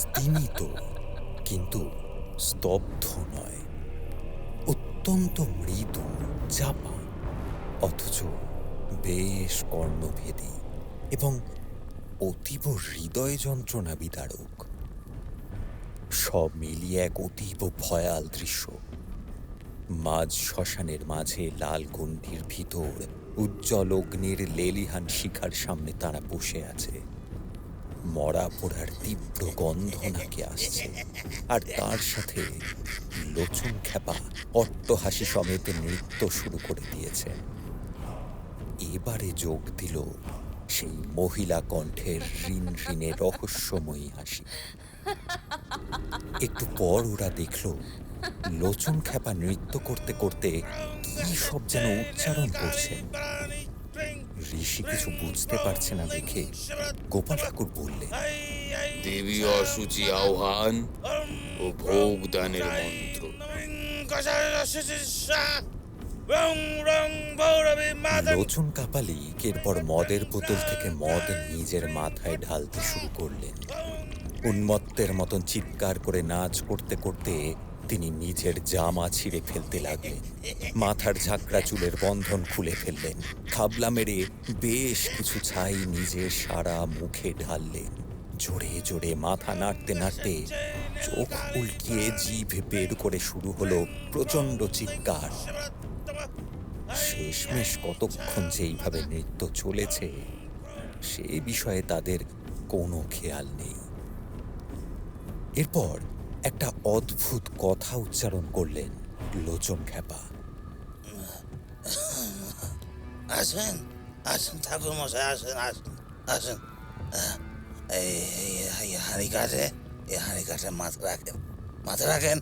স্তিমিত কিন্তু স্তব্ধ নয়, অত্যন্ত মৃদু চাপা, অথচ বেশ কর্ণভেদী এবং অতীব হৃদয় যন্ত্রণা বিদারক। সব মিলিয়ে এক অতীব ভয়াল দৃশ্য। মাঝ শ্মশানের মাঝে লাল গণ্ডির ভিতর উজ্জ্বল অগ্নির লেলিহান শিখার সামনে তারা বসে আছে। মরা পোড়ার তীব্র গন্ধ নাকে আসছে, আর তার সাথে লোচন খেপা অট্টহাসি সমেত নৃত্য শুরু করে দিয়েছে। এবারে যোগ দিল সেই মহিলা কণ্ঠের ঋণ ঋণে রহস্যময়ী হাসি। একটু পর ওরা দেখল লোচন খেপা নৃত্য করতে করতে কি সব যেন উচ্চারণ করছেন। ঋষি কিছু বুঝতে পারছে না দেখে গোপাল ঠাকুর বললেন, দেবী অসুচি আহ্বান ও ভোগ দানের মন্ত্র। লোচন কাপালিক এরপর মদের বোতল থেকে মদ নিজের মাথায় ঢালতে শুরু করলেন। উন্মত্তের মতন চিৎকার করে নাচ করতে করতে তিনি নিজের জামা ছিঁড়ে ফেলতে লাগলেন। মাথার ঝাঁকড়া চুলের বন্ধন খুলে ফেললেন। খাবলা মেরে বেশ কিছু ছাই নিজের সারা মুখে ঢাললেন। জোরে জোরে মাথা নাড়তে নাড়তে চোখ উল্কিয়ে জিভ বের করে শুরু হলো প্রচণ্ড চিৎকার। শেষমেশ কতক্ষণ যে এইভাবে নৃত্য চলেছে সে বিষয়ে তাদের কোনো খেয়াল নেই। এরপর একটা অদ্ভুত কথা উচ্চারণ করলেন লোচন খেপা। আসেন, আসেন ঠাকুর মশাই, আসেন, আসেন, আসেন। এই হাঁড়ি কাঠে, এই হাঁড়ি কাঠে মাথা রাখেন, মাথা রাখেন,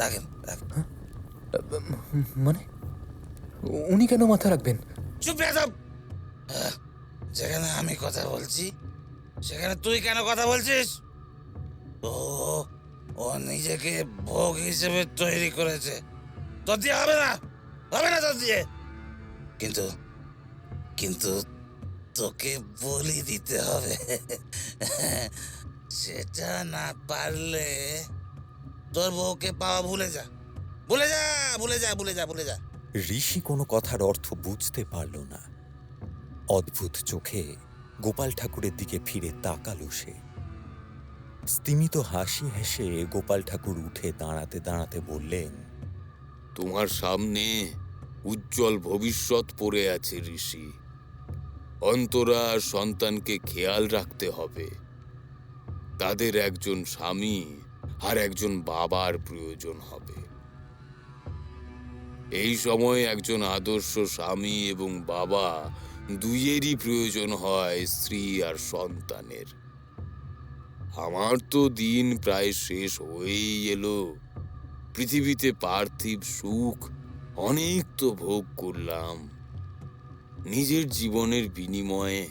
রাখেন, রাখেন। মানে উনি কেন মাথা রাখবেন? চুপ বেয়াদব! যেখানে আমি কথা বলছি সেখানে তুই কেন কথা বলছিস? ও ও নিজেকে ভোগ হিসেবে তৈরি করেছে, তোর দিয়ে হবে না, হবে না তোর দিয়ে। কিন্তু কিন্তু তোকে বলি দিতে হবে। সেটা না পারলে তোর বউকে পাওয়া ভুলে যা, ভুলে যা, ভুলে যা, ভুলে যা, ভুলে যা। ঋষি কোনো কথার অর্থ বুঝতে পারল না। অদ্ভুত চোখে গোপাল ঠাকুরের দিকে ফিরে তাকালো সে। স্তিমিত হাসি হেসে গোপাল ঠাকুর উঠে দাঁড়াতে দাঁড়াতে বললেন, তোমার সামনে উজ্জ্বল ভবিষ্যৎ পড়ে আছে ঋষি। অন্তরা আর সন্তানকে খেয়াল রাখতে হবে। তাদের একজন স্বামী আর একজন বাবার প্রয়োজন হবে। এই সময় একজন আদর্শ স্বামী এবং বাবা দুইয়েরই প্রয়োজন হয় স্ত্রী আর সন্তানের। আমার তো দিন প্রায় শেষ হয়েই এলো। পৃথিবীতে পার্থিব সুখ অনেক তো ভোগ করলাম। নিজের জীবনের বিনিময়ে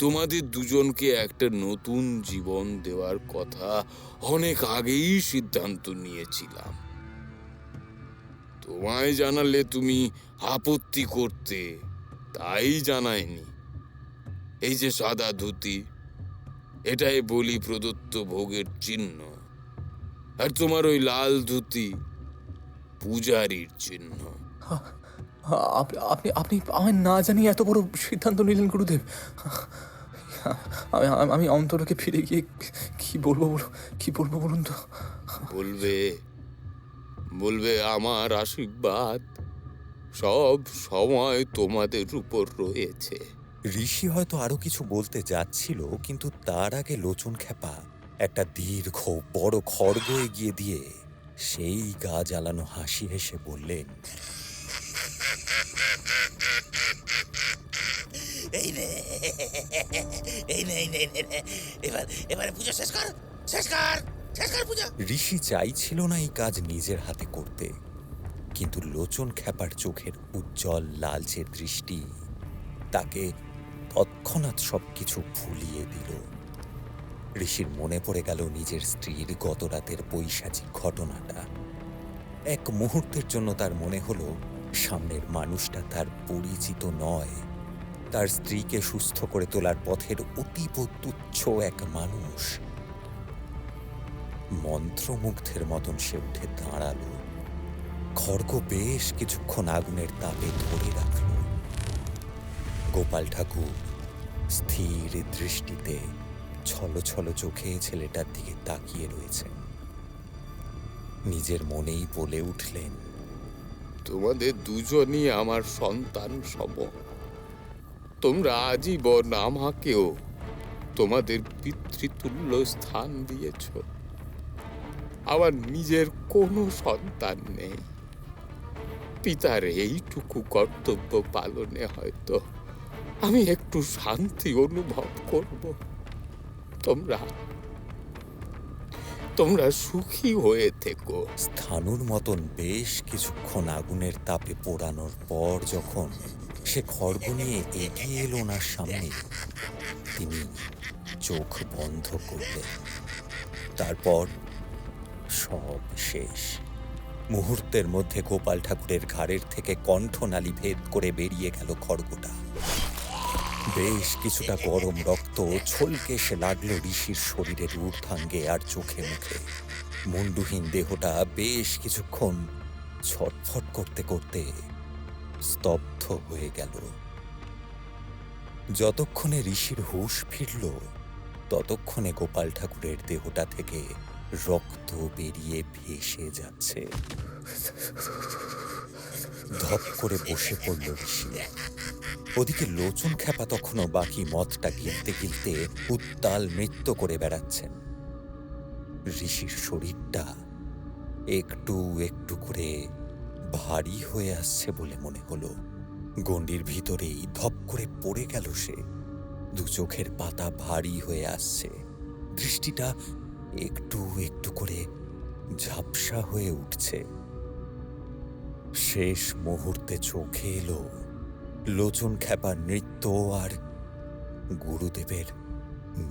তোমাদের দুজনকে একটা নতুন জীবন দেওয়ার কথা অনেক আগেই সিদ্ধান্ত নিয়েছিলাম। তোমায় জানালে তুমি আপত্তি করতে, তাই জানাইনি। এই যে সাদা ধুতি, এটাই বলি প্রদত্ত ভোগের চিহ্ন, আর তোমার ওই লাল ধুতি পূজারীর চিহ্ন। আপনি আপনি আপনি আমায় না জানিয়ে এত বড় সিদ্ধান্ত নিলেন গুরুদেব। আমি আমি অন্তরকে ফিরে গিয়ে কি বলবো বলুন তো। বলবে বলবে আমার আশীর্বাদ সব সময় তোমাদের উপর রয়েছে। ঋষি হয়তো আরো কিছু বলতে যাচ্ছিল, কিন্তু তার আগে লোচন খ্যাপা একটা দীর্ঘ বড় খড়গ এগিয়ে দিয়ে সেই গা জ্বালানো হাসি হেসে বললেন, এই নে, এই নে, এই নে, এই নে, এই নে। এবারে পুজো শেষ কর, শেষ কর, শেষ কর পুজো। ঋষি চাইছিল না এই কাজ নিজের হাতে করতে, কিন্তু লোচন খ্যাপার চোখের উজ্জ্বল লালচে দৃষ্টি তাকে তৎক্ষণাৎ সবকিছু ভুলিয়ে দিল। ঋষির মনে পড়ে গেল নিজের স্ত্রীর গত রাতের পৈশাচিক ঘটনাটা। এক মুহূর্তের জন্য তার মনে হলো সামনের মানুষটা তার পরিচিত নয়, তার স্ত্রীকে সুস্থ করে তোলার পথের অতীব তুচ্ছ এক মানুষ। মন্ত্রমুগ্ধের মতন সে উঠে দাঁড়ালো। খড়গ বেশ কিছুক্ষণ আগুনের তাপে ধরে রাখল। গোপাল ঠাকুর স্থির দৃষ্টিতে ছলো ছলো চোখে ছেলেটার দিকে তাকিয়ে রয়েছেন। নিজের মনেই বলে উঠলেন, তোমাদের দুজনই আমার সন্তান সম। তোমরা আজীবন আমাকেও তোমাদের পিতৃতুল্য স্থান দিয়েছ। আমার নিজের কোনো সন্তান নেই। পিতার এইটুকু কর্তব্য পালনে হয়তো আমি একটু শান্তি অনুভব করব। তোমরা সুখী হয়ে থেকো। স্থানুর মতন বেশ কিছুক্ষণ আগুনের তাপে পোড়ানোর পর যখন সে খড়গ নিয়ে এগিয়ে এলো ওনার সামনে, তিনি চোখ বন্ধ করলেন। তারপর সব শেষ। মুহূর্তের মধ্যে গোপাল ঠাকুরের ঘাড়ের থেকে কণ্ঠনালী ভেদ করে বেরিয়ে গেল খড়গটা। বেশ কিছুটা গরম রক্ত ছলকে এসে লাগলো ঋষির শরীরের ঊর্ধ্বাঙ্গে আর চোখে মুখে। মুন্ডুহীন দেহটা বেশ কিছুক্ষণ ছটফট করতে করতে স্তব্ধ হয়ে গেল। যতক্ষণে ঋষির হুঁশ ফিরল, ততক্ষণে গোপাল ঠাকুরের দেহটা থেকে রক্ত বেরিয়ে ভেসে যাচ্ছে। ধপ করে বসে পড়ল ঋষি। ওদিকে লোচন খ্যাপা তখনও বাকি মদটা গিলতে গিলতে উত্তাল নৃত্য করে বেড়াচ্ছেন। ঋষির শরীরটা একটু একটু করে ভারী হয়ে আসছে বলে মনে হলো। গণ্ডির ভিতরেই ধপ করে পড়ে গেল সে। দু চোখের পাতা ভারী হয়ে আসছে। দৃষ্টিটা একটু একটু করে ঝাপসা হয়ে উঠছে। শেষ মুহূর্তে চোখে এলো লোচন খ্যাপার নৃত্য আর গুরুদেবের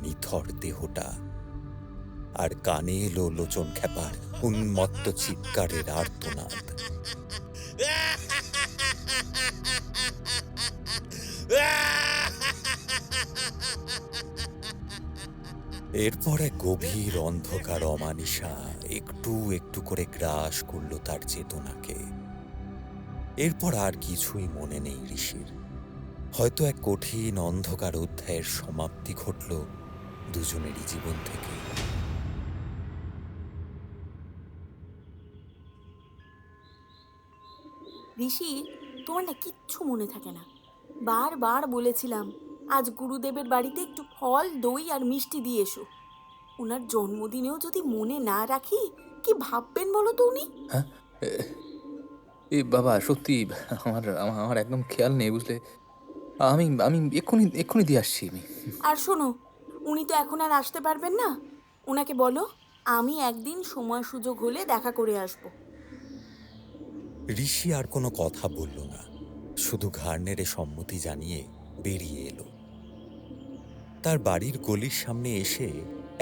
নিথর দেহটা। আর কানে এলো লোচন খ্যাপার উন্মত্ত চিৎকারের আর্তনাদ। এরপর এক গভীর অন্ধকার অমানিসা একটু একটু করে গ্রাস করল তার চেতনাকে। এরপর আর কিছুই মনে নেই ঋষির। হয়তো এক কঠিন অন্ধকার অধ্যায়ের সমাপ্তি ঘটল দুজনেরই জীবন থেকে। ঋষি, তোমার না কিচ্ছু মনে থাকে না। বারবার বলেছিলাম আজ গুরুদেবের বাড়িতে একটু ফল, দই আর মিষ্টি দিয়ে এসো। ওনার জন্মদিনেও যদি মনে না রাখি, কি ভাববেন বলো তো উনি? হ্যাঁ, এ বাবা, সত্যি আমার আমার আমার একদম খেয়াল নেই, বুঝলে। আমি আমি এক্ষুনি এক্ষুনি দিয়ে আসছি আমি। আর শোনো, উনি তো এখন আর আসতে পারবেন না। ওনাকে বলো আমি একদিন সময় সুযোগ হলে দেখা করে আসবো। ঋষি আর কোনো কথা বলল না, শুধু ঘাড় নেড়ে সম্মতি জানিয়ে বেরিয়ে এলো। তার বাড়ির গলির সামনে এসে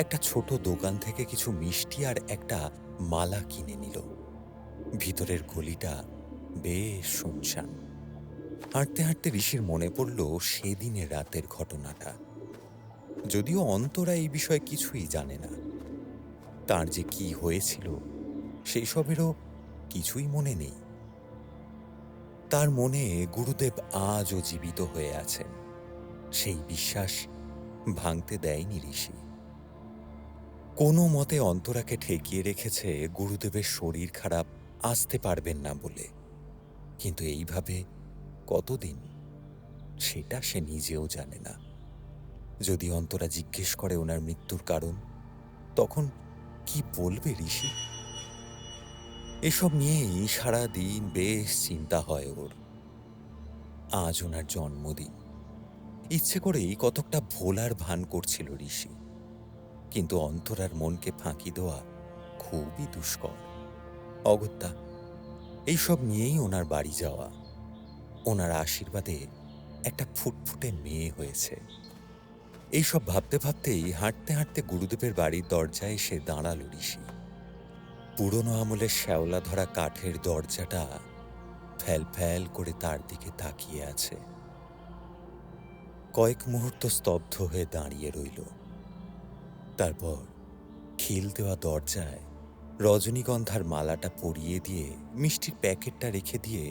একটা ছোট দোকান থেকে কিছু মিষ্টি আর একটা মালা কিনে নিল। ভিতরের গলিটা বেশ শুনশান। হাঁটতে হাঁটতে ঋষির মনে পড়ল সেদিনের রাতের ঘটনাটা। যদিও অন্তরা এই বিষয়ে কিছুই জানে না, তার যে কি হয়েছিল সেই সবেরও কিছুই মনে নেই। তার মনে গুরুদেব আজও জীবিত হয়ে আছেন, সেই বিশ্বাস ভাঙতে দেয়নি ঋষি। কোনো মতে অন্তরাকে ঠেকিয়ে রেখেছে গুরুদেবের শরীর খারাপ, আসতে পারবেন না বলে। কিন্তু এইভাবে কতদিন, সেটা সে নিজেও জানে না। যদি অন্তরা জিজ্ঞেস করে ওনার মৃত্যুর কারণ, তখন কি বলবে ঋষি? এসব নিয়েই সারাদিন বেশ চিন্তা হয় ওর। আজ ওনার জন্মদিন, ইচ্ছে করেই কতকটা ভোলার ভান করছিল ঋষি, কিন্তু অন্তরার মনকে ফাঁকি দেওয়া খুবই দুষ্কর। অগত্যা এইসব নিয়েই ওনার বাড়ি যাওয়া। ওনার আশীর্বাদে একটা ফুটফুটে মেয়ে হয়েছে। এইসব ভাবতে ভাবতেই হাঁটতে হাঁটতে গুরুদেবের বাড়ির দরজায় এসে দাঁড়ালো ঋষি। পুরনো আমলের শ্যাওলা ধরা কাঠের দরজাটা ফ্যাল ফ্যাল করে তার দিকে তাকিয়ে আছে। কয়েক মুহূর্ত স্তব্ধ হয়ে দাঁড়িয়ে রইল। তারপর খিল দেওয়া দরজায় রজনীগন্ধার মালাটা পরিয়ে দিয়ে মিষ্টির প্যাকেটটা রেখে দিয়ে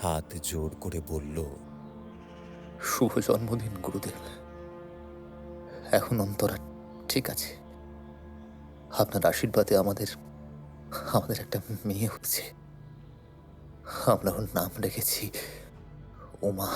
হাত জোর করে বলল, শুভ জন্মদিন গুরুদেব। এখন অন্তরা ঠিক আছে। আপনার আশীর্বাদে আমাদের আমাদের একটা মেয়ে হয়েছে। আমরা ওর নাম রেখেছি উমা।